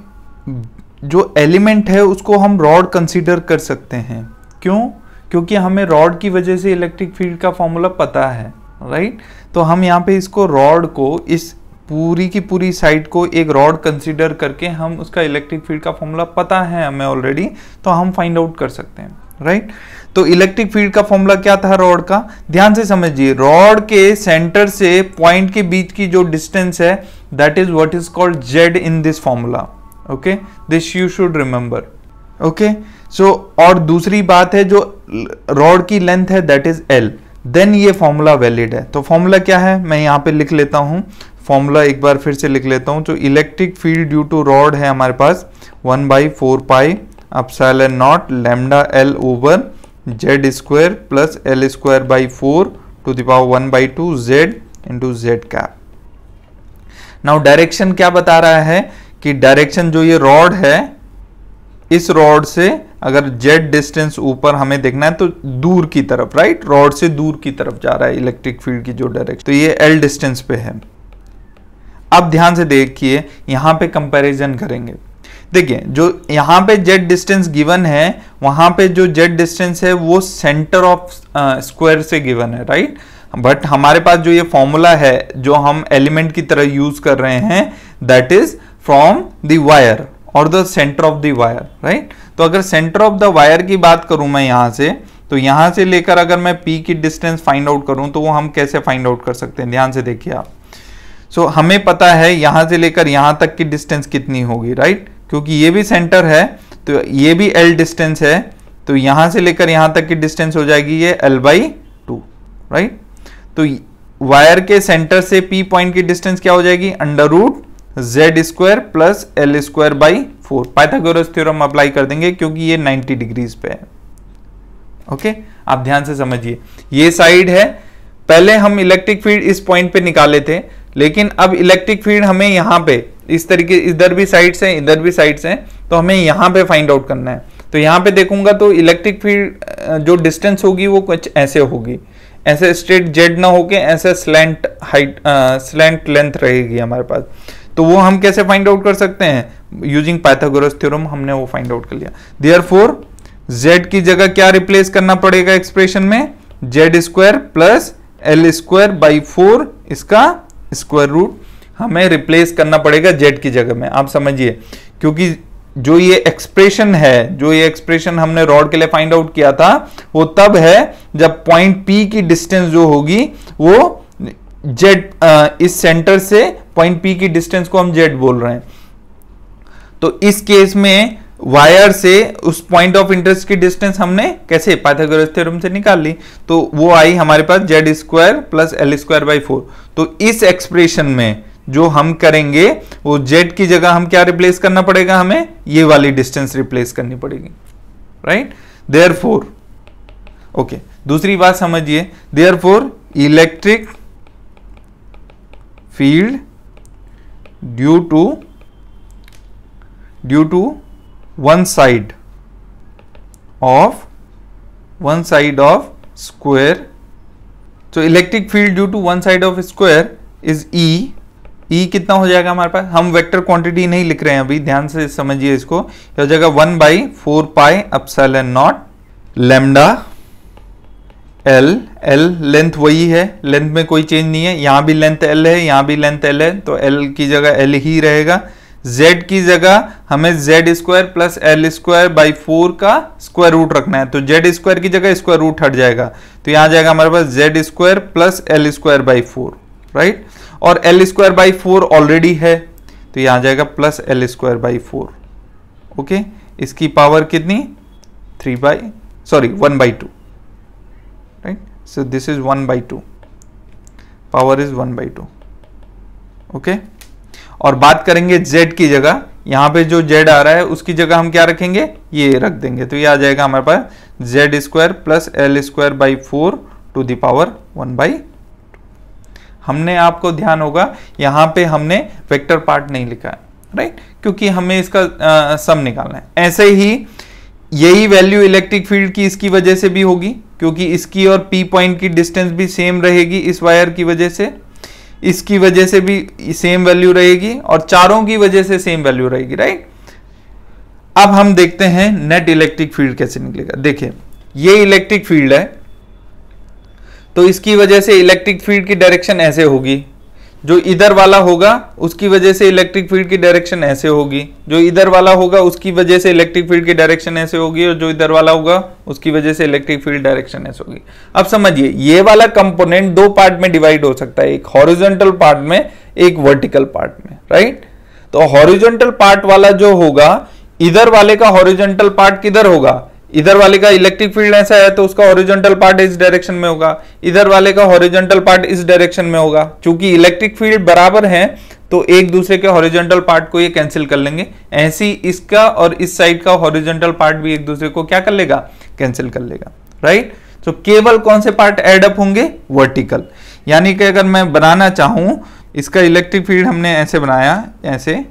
जो एलिमेंट है उसको हम रॉड कंसीडर कर सकते हैं। क्यों? क्योंकि हमें रॉड की वजह से इलेक्ट्रिक फील्ड का फॉर्मूला पता है, राइट। तो हम यहाँ पे इसको रॉड को, इस पूरी की पूरी साइड को एक रॉड कंसीडर करके हम उसका इलेक्ट्रिक फील्ड का फॉर्मूला पता है हमें ऑलरेडी, तो हम फाइंड आउट कर सकते हैं, राइट। तो इलेक्ट्रिक फील्ड का फॉर्मूला क्या था रॉड का, ध्यान से समझिए। रॉड के सेंटर से पॉइंट के बीच की जो डिस्टेंस है that is what is called z in this formula. Okay, this you should remember. Okay, so और दूसरी बात है जो रॉड की लेंथ है दैट इज एल, देन ये फॉर्मूला वैलिड है। तो फॉर्मूला क्या है मैं यहाँ पे लिख लेता हूँ, फॉर्मूला एक बार फिर से लिख लेता हूँ। तो electric field due to rod है हमारे पास 1/4πε0 lambda l over z² plus l²/4 to the power 1/2 z into z cap. Now direction क्या बता रहा है कि डायरेक्शन जो ये रॉड है, इस रॉड से अगर जेड डिस्टेंस ऊपर हमें देखना है तो दूर की तरफ, राइट, रॉड से दूर की तरफ जा रहा है इलेक्ट्रिक फील्ड की जो डायरेक्शन, तो ये एल डिस्टेंस पे है। अब ध्यान से देखिए, यहां पे कंपैरिजन करेंगे। देखिए जो यहां पे जेड डिस्टेंस गिवन है, वहां पे जो जेड डिस्टेंस है वो सेंटर ऑफ स्क्वायर से गिवन है, राइट। बट हमारे पास जो ये फॉर्मूला है जो हम एलिमेंट की तरह यूज कर रहे हैं that is from the wire और the center of the wire, right. तो अगर सेंटर ऑफ द वायर की बात करूं मैं यहां से, तो यहां से लेकर अगर मैं P की डिस्टेंस फाइंड आउट करूं तो वो हम कैसे फाइंड आउट कर सकते हैं, ध्यान से देखिए आप। सो हमें पता है यहां से लेकर यहां तक की डिस्टेंस कितनी होगी, राइट, क्योंकि ये भी सेंटर है तो ये भी L डिस्टेंस है, तो यहां से लेकर यहां तक की डिस्टेंस हो जाएगी ये L/2, राइट। तो वायर के सेंटर से P पॉइंट की डिस्टेंस क्या हो जाएगी, √z² plus l²/4। Pythagoras theorem apply कर देंगे क्योंकि ये 90 डिग्रीज पे है। ओके, आप ध्यान से समझिए, ये साइड है, पहले हम इलेक्ट्रिक फील्ड इस पॉइंट पे निकाले थे, लेकिन अब इलेक्ट्रिक फील्ड हमें यहाँ पे इस तरीके, इधर भी साइड से इधर भी साइड से, तो हमें यहाँ पे फाइंड आउट करना है। तो यहाँ पे देखूंगा तो इलेक्ट्रिक फील्ड जो डिस्टेंस होगी वो कुछ ऐसे होगी, ऐसे स्ट्रेट जेड ना होके ऐसे स्लैंट हाइट, स्लैंट लेंथ रहेगी हमारे पास। तो वो हम कैसे फाइंड आउट कर सकते हैं, यूजिंग पाइथागोरस थ्योरम हमने वो फाइंड आउट कर लिया। देयरफॉर z की जगह क्या रिप्लेस करना पड़ेगा एक्सप्रेशन में, Z square plus L square by 4 इसका स्क्वायर रूट हमें रिप्लेस करना पड़ेगा z की जगह में। आप समझिए, क्योंकि जो ये एक्सप्रेशन है, जो ये एक्सप्रेशन हमने रॉड के लिए फाइंड आउट किया था, वो तब है जब पॉइंट P की डिस्टेंस जो होगी वो z, इस सेंटर से पॉइंट P की डिस्टेंस को हम z बोल रहे हैं। तो इस केस में वायर से उस पॉइंट ऑफ इंटरेस्ट की डिस्टेंस हमने कैसे पाइथागोरस थ्योरम से निकाल ली, तो वो आई हमारे पास z square plus L square by 4। तो इस एक्सप्रेशन में जो हम करेंगे वो जेड की जगह हम क्या रिप्लेस करना पड़ेगा, हमें ये वाली डिस्टेंस रिप्लेस करनी पड़ेगी, राइट। देयरफॉर ओके, दूसरी बात समझिए, therefore electric field due to one side of square, so electric field due to one side of square is E कितना हो जाएगा हमारे पास, हम वेक्टर क्वांटिटी नहीं लिख रहे हैं अभी, ध्यान से समझिए इसको, हो जाएगा 1/4 pi epsilon naught lambda L length वही है, लेंथ में कोई चेंज नहीं है, यहां भी लेंथ L है, यहां भी लेंथ L है, तो L की जगह L ही रहेगा। z की जगह हमें z square plus L square by 4 का स्क्वायर रूट रखना है, तो जेड स्क्वायर की जगह स्क्वायर रूट हट जाएगा, तो यहां जाएगा हमारे पास z square plus L square by 4, right. और एल स्क्वायर बाई 4 ऑलरेडी है, तो यहां जाएगा plus L square by 4, okay. इसकी पावर कितनी, 1/2, right. So this is 1/2, power is 1/2, okay. और बात करेंगे z की जगह, यहां पे जो z आ रहा है उसकी जगह हम क्या रखेंगे, ये रख देंगे, तो ये आ जाएगा हमारे पास z square plus L square by 4 to the power 1/2। हमने, आपको ध्यान होगा यहां पे हमने वेक्टर पार्ट नहीं लिखा है, राइट, क्योंकि हमें इसका सम निकालना है। ऐसे ही यही वैल्यू इलेक्ट्रिक फील्ड की इसकी वजह से भी होगी, क्योंकि इसकी और P पॉइंट की डिस्टेंस भी सेम रहेगी इस वायर की वजह से, इसकी वजह से भी सेम वैल्यू रहेगी, और चारों की वजह से सेम वैल्यू रहेगी, राइट। अब हम देखते हैं नेट इलेक्ट्रिक फील्ड कैसे निकलेगा। देखिए, ये इलेक्ट्रिक फील्ड है, तो इसकी वजह से इलेक्ट्रिक फील्ड की डायरेक्शन ऐसे होगी, जो इधर वाला होगा उसकी वजह से इलेक्ट्रिक फील्ड की डायरेक्शन ऐसे होगी, जो इधर वाला होगा उसकी वजह से इलेक्ट्रिक फील्ड की डायरेक्शन ऐसे होगी, और जो इधर वाला होगा उसकी वजह से इलेक्ट्रिक फील्ड डायरेक्शन ऐसे होगी। अब समझिए, ये वाला कंपोनेंट दो पार्ट में डिवाइड हो सकता है, एक हॉरिजॉन्टल पार्ट में, एक वर्टिकल पार्ट में, राइट। तो हॉरिजॉन्टल पार्ट वाला जो होगा, इधर वाले का हॉरिजॉन्टल पार्ट किधर होगा, इधर वाले का इलेक्ट्रिक फील्ड ऐसा है तो उसका हॉरिजॉन्टल पार्ट इस डायरेक्शन में होगा, इधर वाले का हॉरिजॉन्टल पार्ट इस डायरेक्शन में होगा। चूंकि इलेक्ट्रिक फील्ड बराबर है तो एक दूसरे के हॉरिजॉन्टल पार्ट को ये कैंसिल कर लेंगे, ऐसी इसका और इस साइड का हॉरिजॉन्टल पार्ट भी एक दूसरे को क्या कर लेगा, कैंसिल कर लेगा, राइट। तो केवल कौन से पार्ट एड अप होंगे, वर्टिकल। यानी कि अगर मैं बनाना चाहूं, इसका इलेक्ट्रिक फील्ड हमने ऐसे बनाया, ऐसे,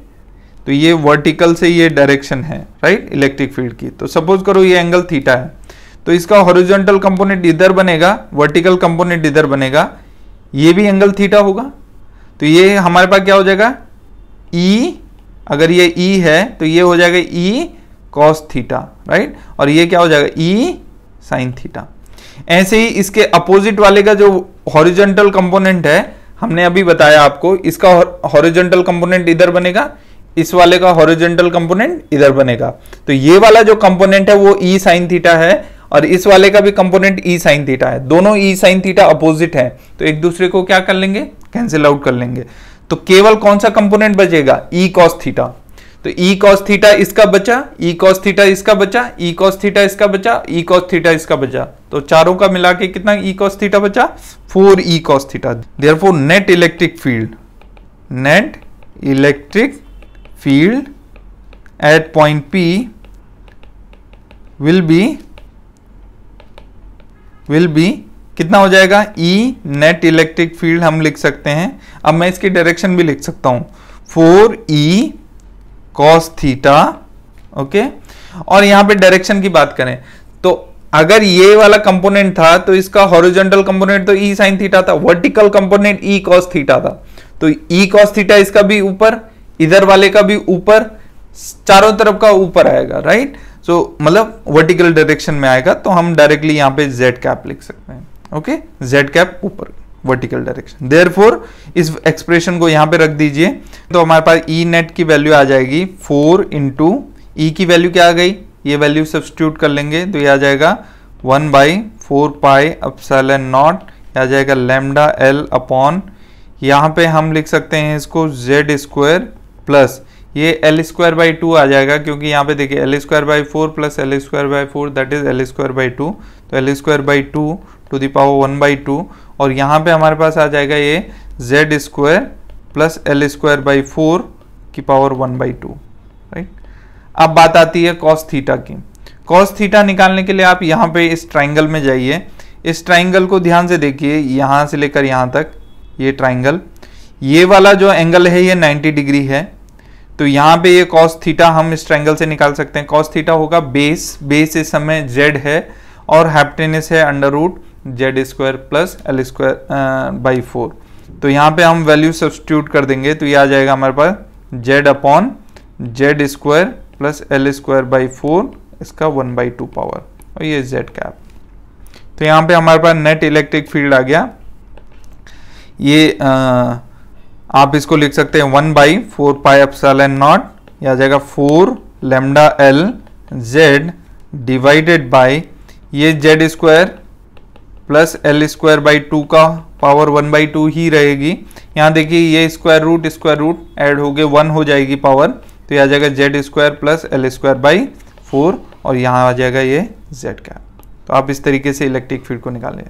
तो ये वर्टिकल से ये डायरेक्शन है, राइट, इलेक्ट्रिक फील्ड की। तो सपोज करो ये एंगल थीटा है, तो इसका हॉरिजॉन्टल कंपोनेंट इधर बनेगा, वर्टिकल कंपोनेंट इधर बनेगा, ये भी एंगल थीटा होगा, तो ये हमारे पास क्या हो जाएगा, E, अगर ये E है तो ये हो जाएगा E cos थीटा, राइट, और ये क्या हो जाएगा, E sin थीटा। ऐसे ही इसके अपोजिट वाले का जो हॉरिजॉन्टल कंपोनेंट है, हमने अभी बताया आपको, इसका हॉरिजॉन्टल कंपोनेंट इधर बनेगा, इस वाले का हॉरिजॉन्टल कंपोनेंट इधर बनेगा, तो ये वाला जो कंपोनेंट है वो E sin थीटा है, और इस वाले का भी कंपोनेंट E sin थीटा है, दोनों E sin थीटा अपोजिट है, तो एक दूसरे को क्या कर लेंगे, कैंसिल आउट कर लेंगे। तो केवल कौन सा कंपोनेंट बचेगा, E cos थीटा। तो E cos थीटा इसका बचा, E cos थीटा इसका बचा, E cos थीटा इसका बचा, E cos थीटा इसका बचा, तो चारों का मिला के कितना E cos थीटा बचा, 4E cos theta. Therefore net electric field at point P will be कितना हो जाएगा, E नेट इलेक्ट्रिक फील्ड हम लिख सकते हैं। अब मैं इसकी डायरेक्शन भी लिख सकता हूं, 4E cos थीटा, ओके। और यहां पे डायरेक्शन की बात करें तो अगर ये वाला कंपोनेंट था तो इसका हॉरिजॉन्टल कंपोनेंट तो E sin थीटा था, vertical component E cos theta था, तो E cos थीटा इसका भी ऊपर, इधर वाले का भी ऊपर, चारों तरफ का ऊपर आएगा, राइट। सो मतलब वर्टिकल डायरेक्शन में आएगा, तो हम डायरेक्टली यहाँ पे z कैप लिख सकते हैं। ओके, z कैप ऊपर वर्टिकल डायरेक्शन। देयरफॉर इस एक्सप्रेशन को यहाँ पे रख दीजिए, तो हमारे पास ई नेट की वैल्यू आ जाएगी 4 इंटू ई की वैल्यू क्या आ गई, ये वैल्यू सब्स्टिट्यूट कर लेंगे तो ये आ जाएगा 1/4 पाई एप्सिलॉन नॉट, आ जाएगा लैम्डा एल अपॉन, यहाँ पे हम लिख सकते हैं इसको z स्क्वायर प्लस ये एल स्क्वायर बाई 2 आ जाएगा, क्योंकि यहाँ पे देखिए L square by 4 plus L square by 4 that is L square by 2, तो L square by 2 to the power 1/2, और यहाँ पे हमारे पास आ जाएगा ये z square plus L square by 4 की पावर 1/2, राइट। अब बात आती है कॉस थीटा की। कॉस थीटा निकालने के लिए आप यहाँ पे इस ट्राइंगल में जाइए, इस ट्राइंगल को ध्यान से देखिए, यहाँ से लेकर यहाँ तक ये ट्राइंगल, ये वाला जो एंगल है ये 90 डिग्री है, तो यहाँ पे ये कॉस थीटा हम इस ट्राइंगल से निकाल सकते हैं। कॉस थीटा होगा बेस इस समय z है और हैप्टेनिस है under root z square plus L square by 4, तो यहाँ पे हम वैल्यू सब्स्टिट्यूट कर देंगे तो ये आ जाएगा हमारे पास z upon z square plus L square by 4 इसका 1/2 पावर, और ये z कैप। तो यहाँ पे हमारे पास नेट इलेक्ट्रिक फील्ड आ गया, ये आप इसको लिख सकते हैं 1/4 पाई एप्सिलॉन नॉट, ये आ जाएगा 4 lambda L z divided by ये z square plus L square by 2 का पावर 1/2 ही रहेगी। यहाँ देखिए ये स्क्वायर रूट ऐड हो गए 1 हो जाएगी पावर, तो ये आ जाएगा z square plus L square by 4, और यहाँ आ जाएगा ये z कैप। तो आप इस तरीके से इलेक्ट्रिक फील्ड को निकालें।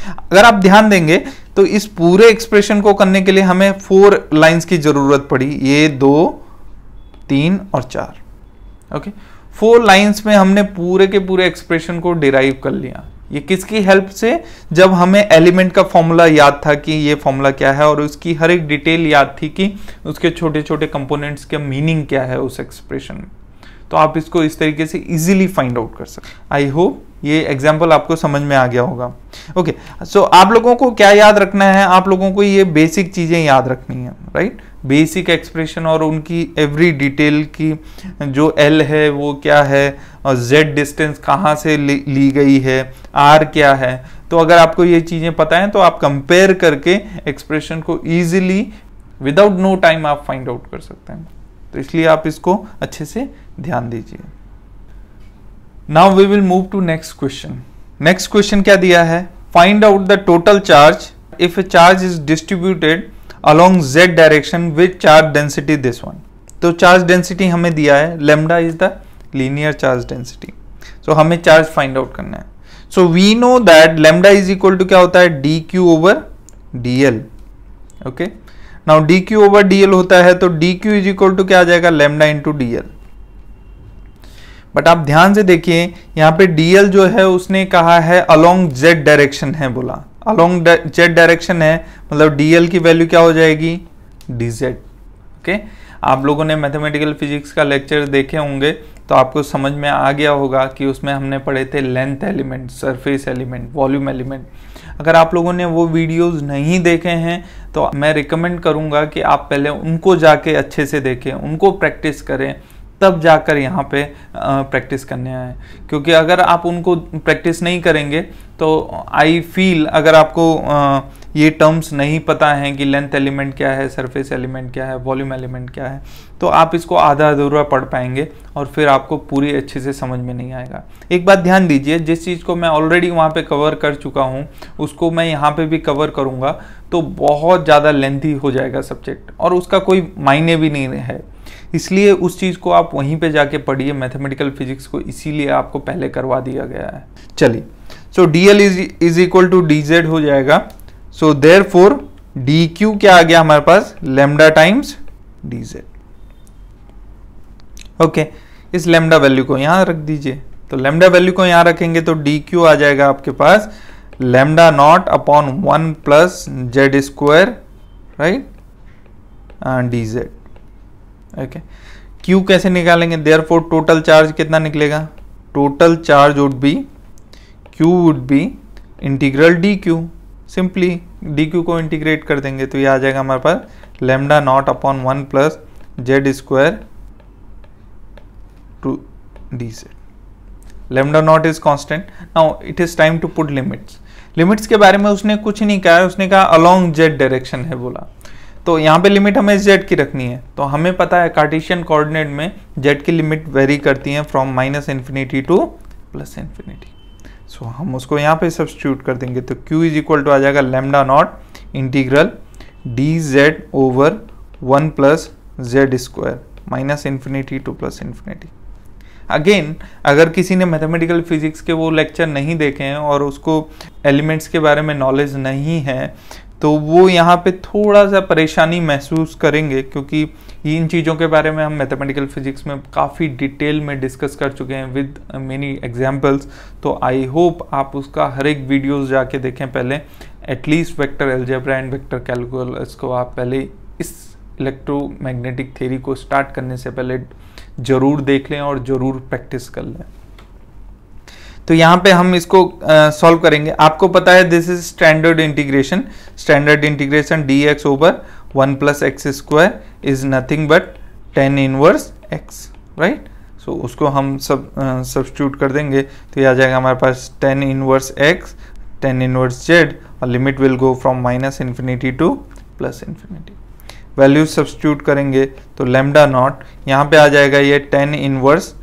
अगर आप ध्यान देंगे तो इस पूरे एक्सप्रेशन को करने के लिए हमें 4 लाइंस की जरूरत पड़ी, ये 2, 3 और 4। ओके, 4 लाइंस में हमने पूरे के पूरे एक्सप्रेशन को डिराइव कर लिया। ये किसकी हेल्प से, जब हमें एलिमेंट का फॉर्मूला याद था कि ये फॉर्मूला क्या है, और उसकी हर एक डिटेल याद थी कि उसके छोटे छोटे कंपोनेंट्स का मीनिंग क्या है उस एक्सप्रेशन में, तो आप इसको इस तरीके से इजीली फाइंड आउट कर सकते। आई होप ये एग्जाम्पल आपको समझ में आ गया होगा। ओके, सो आप लोगों को क्या याद रखना है, आप लोगों को ये बेसिक चीजें याद रखनी है, राइट। बेसिक एक्सप्रेशन और उनकी एवरी डिटेल की, जो एल है वो क्या है, और जेड डिस्टेंस कहाँ से ली गई है, आर क्या है, तो अगर आपको ये चीजें पता है तो आप कंपेयर करके एक्सप्रेशन को इजीली विदाउट नो टाइम आप फाइंड आउट कर सकते हैं। तो इसलिए आप इसको अच्छे से ध्यान दीजिए। Now we will move to next question. Next question क्या दिया है, find out the total charge if a charge is distributed along z direction with charge density this one। तो चार्ज डेंसिटी हमें दिया है, lambda is the linear charge density, so हमें charge find out करना है। so we know that lambda is equal to क्या होता है, dq over dl। okay, now dq over dl होता है तो dq is equal to क्या आ जाएगा, lambda into dl। बट आप ध्यान से देखिए यहाँ पे dl जो है उसने कहा है along z डायरेक्शन है, बोला along z डायरेक्शन है, मतलब dl की वैल्यू क्या हो जाएगी, dz। ओके, आप लोगों ने मैथमेटिकल फिजिक्स का लेक्चर देखे होंगे तो आपको समझ में आ गया होगा कि उसमें हमने पढ़े थे length element, surface element, volume element. अगर आप लोगों ने वो वीडियोस नहीं देखे हैं तो मैं रिकमेंड करूंगा कि आप पहले उनको जाके अच्छे से देखें, उनको प्रैक्टिस करें, तब जाकर यहाँ पे प्रैक्टिस करने आए। क्योंकि अगर आप उनको प्रैक्टिस नहीं करेंगे तो आई फील, अगर आपको ये टर्म्स नहीं पता हैं कि लेंथ एलिमेंट क्या है, सरफेस एलिमेंट क्या है, वॉल्यूम एलिमेंट क्या है, तो आप इसको आधा अधूरा पढ़ पाएंगे और फिर आपको पूरी अच्छे से समझ में नहीं आएगा। एक बात ध्यान दीजिए, जिस चीज़ को मैं ऑलरेडी वहाँ पे कवर कर चुका हूँ उसको मैं यहाँ पे भी कवर करूँगा तो बहुत ज़्यादा लेंथी हो जाएगा सब्जेक्ट, और उसका कोई मायने भी नहीं है। इसलिए उस चीज़ को आप वहीं पे जाके पढ़िए, मैथमेटिकल फिजिक्स को इसीलिए आपको पहले करवा दिया गया है। चलिए, so dl is equal to dz हो जाएगा। सो देयरफॉर dq क्या आ गया हमारे पास, लैम्डा टाइम्स dz। ओके, इस लैम्डा वैल्यू को यहाँ रख दीजिए, तो लैम्डा वैल्यू को यहाँ रखेंगे तो dq आ जाएगा आपके पास lambda naught upon 1 plus z square, right, dz। Okay, Q कैसे निकालेंगे, देयरफॉर टोटल चार्ज कितना निकलेगा, total charge would be, Q would be integral dq। Simply dq को इंटीग्रेट कर देंगे तो ये आ जाएगा हमारे पास lambda naught upon 1 plus z square to dz। lambda naught is constant. Now it is time to put limits. Limits के बारे में उसने कुछ नहीं कहा है, उसने कहा अलोंग जेड डायरेक्शन है बोला, तो यहाँ पे लिमिट हमें जेड की रखनी है। तो हमें पता है कार्टेशियन कोऑर्डिनेट में जेड की लिमिट वेरी करती हैं फ्रॉम -∞ टू +∞। सो हम उसको यहाँ पे सब्स्टिट्यूट कर देंगे, तो q इज इक्वल टू आ जाएगा lambda naught integral dz over 1 + z² -∞ to +∞। Again अगर किसी ने मैथमेटिकल फिजिक्स के वो लेक्चर नहीं देखे हैं और उसको एलिमेंट्स के बारे में नॉलेज नहीं है, तो वो यहाँ पे थोड़ा सा परेशानी महसूस करेंगे, क्योंकि इन चीज़ों के बारे में हम मैथमेटिकल फिजिक्स में काफ़ी डिटेल में डिस्कस कर चुके हैं विद मेनी एग्जांपल्स। तो आई होप आप उसका हर एक वीडियोस जाके देखें पहले, at least vector algebra and vector calculus को आप पहले इस इलेक्ट्रोमैग्नेटिक थ्योरी को स्टार्ट करने से पहले ज़रूर देख लें और ज़रूर प्रैक्टिस कर लें। तो यहाँ पे हम इसको सॉल्व करेंगे। आपको पता है this is standard integration dx over 1 + x² is nothing but tan inverse x, right. So उसको हम सब्स्टिट्यूट कर देंगे, तो ये आ जाएगा हमारे पास tan inverse x tan inverse z और limit will go from -∞ to +∞। Value substitute करेंगे तो लैम्डा नॉट यहाँ पे आ जाएगा ये tan inverse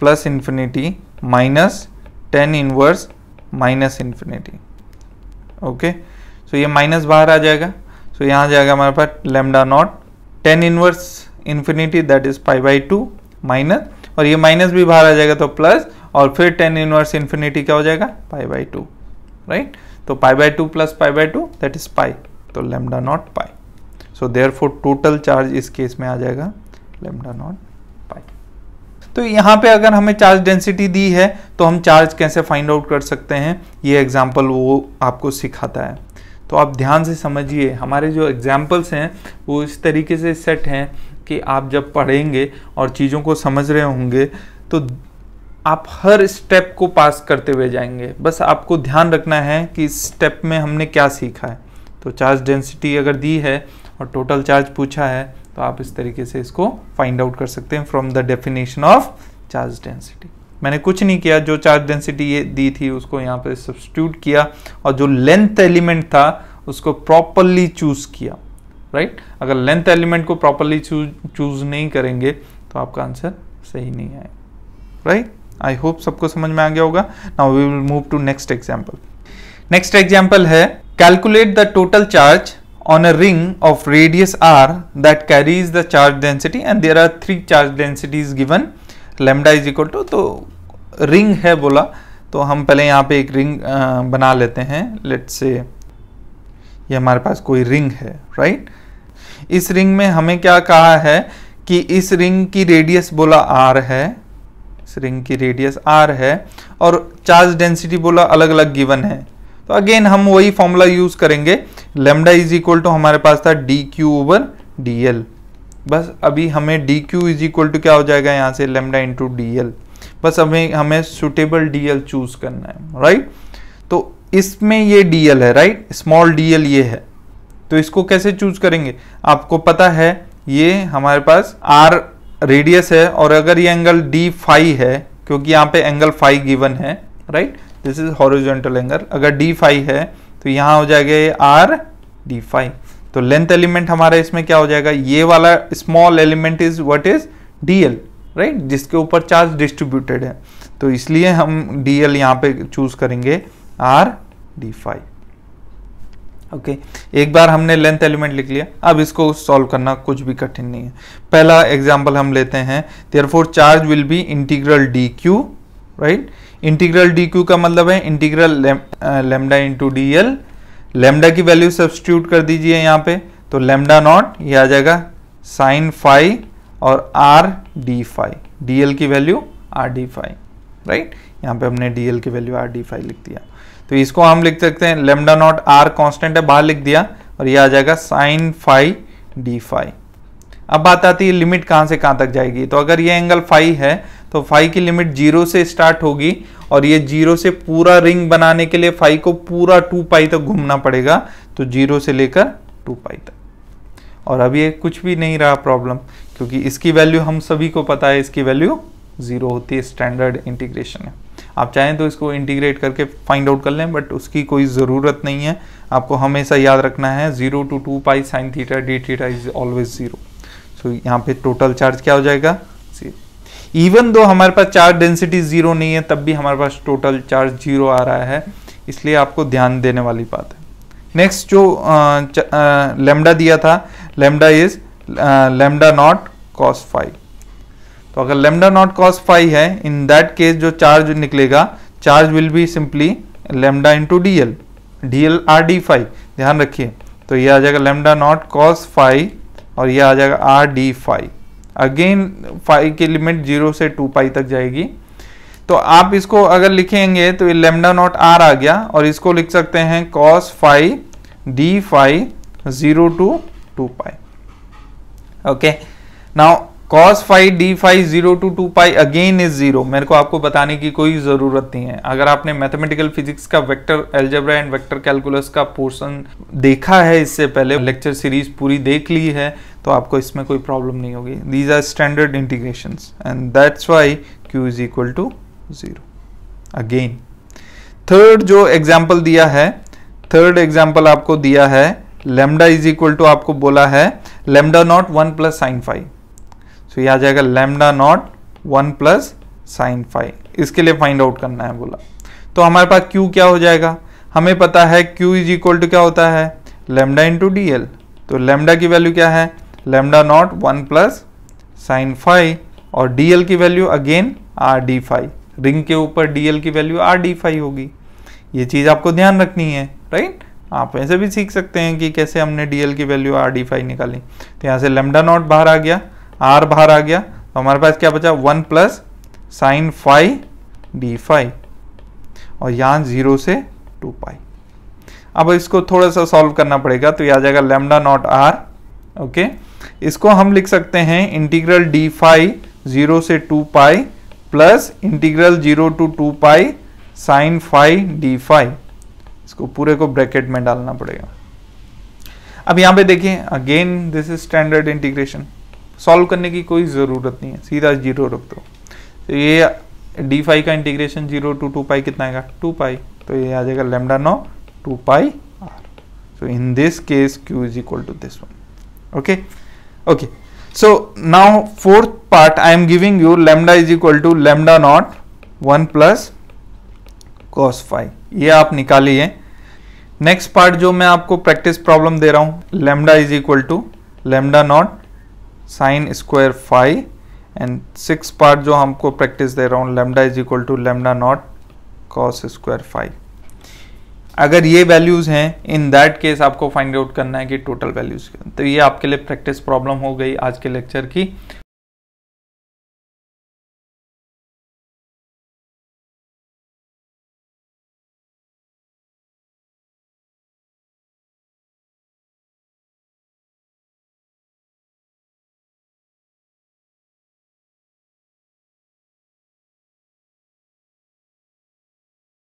+∞ minus tan inverse -∞। Okay, so ये माइनस बाहर आ जाएगा, सो यहाँ आ जाएगा हमारे पास lambda naught tan inverse ∞ that is π/2 minus, और ये माइनस भी बाहर आ जाएगा तो प्लस, और फिर tan इनवर्स ∞ क्या हो जाएगा π/2, राइट। तो π/2 + π/2 दैट इज पाई, तो लैम्डा नॉट पाई। सो देयरफॉर टोटल चार्ज इस केस में आ जाएगा लैम्डा नॉट पाई। तो यहाँ पे अगर हमें चार्ज डेंसिटी दी है तो हम चार्ज कैसे फाइंड आउट कर सकते हैं, ये एग्जाम्पल वो आपको सिखाता है। तो आप ध्यान से समझिए, हमारे जो एग्जाम्पल्स हैं वो इस तरीके से सेट हैं कि आप जब पढ़ेंगे और चीज़ों को समझ रहे होंगे तो आप हर स्टेप को पास करते हुए जाएंगे। बस आपको ध्यान रखना है कि इस स्टेप में हमने क्या सीखा है। तो चार्ज डेंसिटी अगर दी है और टोटल चार्ज पूछा है तो आप इस तरीके से इसको फाइंड आउट कर सकते हैं from the definition of charge density. मैंने कुछ नहीं किया, जो चार्ज डेंसिटी ये दी थी उसको यहाँ पे सब्स्टिट्यूट किया और जो लेंथ एलिमेंट था उसको प्रॉपरली चूज किया, राइट। अगर लेंथ एलिमेंट को प्रॉपरली चूज नहीं करेंगे तो आपका आंसर सही नहीं आएगा, राइट। आई होप सबको समझ में आ गया होगा। Now we will move to next example. Next example है calculate the total charge on a ring of radius r that carries the charge density and there are 3 charge densities given, lambda is equal to, तो ring है बोला तो हम पहले यहाँ पे एक रिंग बना लेते हैं। लेट्स से ये हमारे पास कोई रिंग है, राइट। इस रिंग में हमें क्या कहा है कि इस रिंग की रेडियस बोला r है, इस रिंग की रेडियस r है और चार्ज डेंसिटी बोला अलग अलग गिवन है। तो अगेन हम वही फॉर्मूला यूज करेंगे, लैम्डा इज इक्वल टू हमारे पास था dq ओवर dl। बस अभी हमें dq इज इक्वल टू क्या हो जाएगा यहाँ से लैम्डा इंटू dl। बस हमें सुटेबल dl चूज करना है, राइट। तो इसमें ये dl है, राइट, स्मॉल dl ये है, तो इसको कैसे चूज करेंगे आपको पता है। ये हमारे पास r रेडियस है और अगर ये एंगल d फाई है, क्योंकि यहाँ पे एंगल फाई गिवन है, right, this is horizontal angle, अगर d फाई है तो यहाँ हो जाएगा ये r d फाई। तो लेंथ एलिमेंट हमारा इसमें क्या हो जाएगा, ये वाला small element is what is dl, right, जिसके ऊपर चार्ज डिस्ट्रीब्यूटेड है। तो इसलिए हम dl यहाँ पे चूज करेंगे r d फाई। ओके, एक बार हमने लेंथ एलिमेंट लिख लिया, अब इसको सॉल्व करना कुछ भी कठिन नहीं है। पहला एग्जांपल हम लेते हैं, therefore charge will B integral dq, right. Integral dq का मतलब है integral lambda into dl। Lambda की वैल्यू सब्स्टिट्यूट कर दीजिए यहाँ पे, तो लैम्डा नॉट ये आ जाएगा साइन फाई और r d फाई, dl की value r d phi, right. यहाँ पे हमने dl की वैल्यू r d फाई लिख दिया। तो इसको हम लिख सकते हैं लैम्डा नॉट r कांस्टेंट है, बाहर लिख दिया, और ये आ जाएगा साइन फाई d फाई। अब बात आती है लिमिट कहाँ से कहाँ तक जाएगी। तो अगर ये एंगल फाई है तो फाई की लिमिट 0 से स्टार्ट होगी और ये 0 से पूरा रिंग बनाने के लिए फाई को पूरा 2 पाई तक घूमना पड़ेगा, तो 0 से लेकर 2 पाई तक। और अब ये कुछ भी नहीं रहा प्रॉब्लम, क्योंकि इसकी वैल्यू हम सभी को पता है, इसकी वैल्यू 0 होती है, स्टैंडर्ड इंटीग्रेशन है। आप चाहें तो इसको इंटीग्रेट करके फाइंड आउट कर लें, बट उसकी कोई ज़रूरत नहीं है। आपको हमेशा याद रखना है 0 to 2 pi sine theta D theta is always 0। सो यहाँ पे टोटल चार्ज क्या हो जाएगा, 0। इवन दो हमारे पास चार्ज डेंसिटी 0 नहीं है, तब भी हमारे पास टोटल चार्ज 0 आ रहा है, इसलिए आपको ध्यान देने वाली बात है। नेक्स्ट जो लेमडा दिया था, lambda is lambda naught cos phi. तो अगर लेमडा नॉट कॉस फाई है, इन दैट केस जो चार्ज निकलेगा, charge will be simply lambda into d l, d l r d phi, ध्यान रखिए। तो ये आ जाएगा लेमडा नॉट कॉस फाई और ये आ जाएगा r d phi. Again phi की लिमिट 0 से 2 पाई तक जाएगी। तो आप इसको अगर लिखेंगे तो ये लेमडा नॉट आर आ गया, और इसको लिख सकते हैं cos phi d phi 0 to 2 pi. Okay, now cos phi d phi 0 to 2 pi again is 0। मेरे को आपको बताने की कोई ज़रूरत नहीं है। अगर आपने मैथमेटिकल फिजिक्स का vector algebra and vector calculus का पोर्शन देखा है, इससे पहले लेक्चर सीरीज पूरी देख ली है, तो आपको इसमें कोई प्रॉब्लम नहीं होगी। These are standard integrations and that's why q is equal to 0। Again third जो एग्जाम्पल दिया है, थर्ड एग्जाम्पल आपको दिया है, लेमडा इज इक्वल टू आपको बोला है lambda naught 1 plus sine phi. तो ये आ जाएगा lambda naught 1 plus sine phi, इसके लिए फाइंड आउट करना है बोला। तो हमारे पास q क्या हो जाएगा, हमें पता है q इज इक्वल टू क्या होता है, लेमडा इंटू डी एल। तो लेमडा की वैल्यू क्या है, lambda naught 1 plus sine phi, और डी एल की value again r d phi. Ring के ऊपर डी एल की वैल्यू आर डी फाई होगी। ये चीज़ आपको ध्यान रखनी है, राइट। आप ऐसे भी सीख सकते हैं कि कैसे हमने डी एल की वैल्यू आर डी फाई निकाली। तो यहाँ से लेमडा नॉट बाहर आ गया, आर बाहर आ गया, तो हमारे पास क्या बचा 1 plus sine phi d phi, और यहाँ 0 से 2 पाई। अब इसको थोड़ा सा सॉल्व करना पड़ेगा, तो ये आ जाएगा लेमडा नॉट आर। ओके, इसको हम लिख सकते हैं इंटीग्रल डी फाई 0 से 2 pi plus integral 0 to 2 pi sine phi d phi. इसको पूरे को ब्रैकेट में डालना पड़ेगा। अब यहाँ पे देखिए, again this is standard integration, solve करने की कोई ज़रूरत नहीं है, सीधा 0 रख दो। तो ये डी फाई का इंटीग्रेशन 0 to 2 पाई कितना आएगा, 2 पाई। तो ये आ जाएगा lambda naught 2 pi r. So in this case q is equal to this one. Okay okay, so now fourth part I am giving you lambda is equal to lambda naught 1 plus cos phi, ये आप निकालिए। Next part जो मैं आपको practice problem दे रहा हूं, lambda is equal to lambda naught sine square phi, and 6 part जो हमको प्रैक्टिस दे रहा हूं, lambda is equal to lambda naught cos square phi. अगर ये वैल्यूज हैं, इन दैट केस आपको फाइंड आउट करना है कि टोटल वैल्यूज। तो ये आपके लिए प्रैक्टिस प्रॉब्लम हो गई आज के लेक्चर की।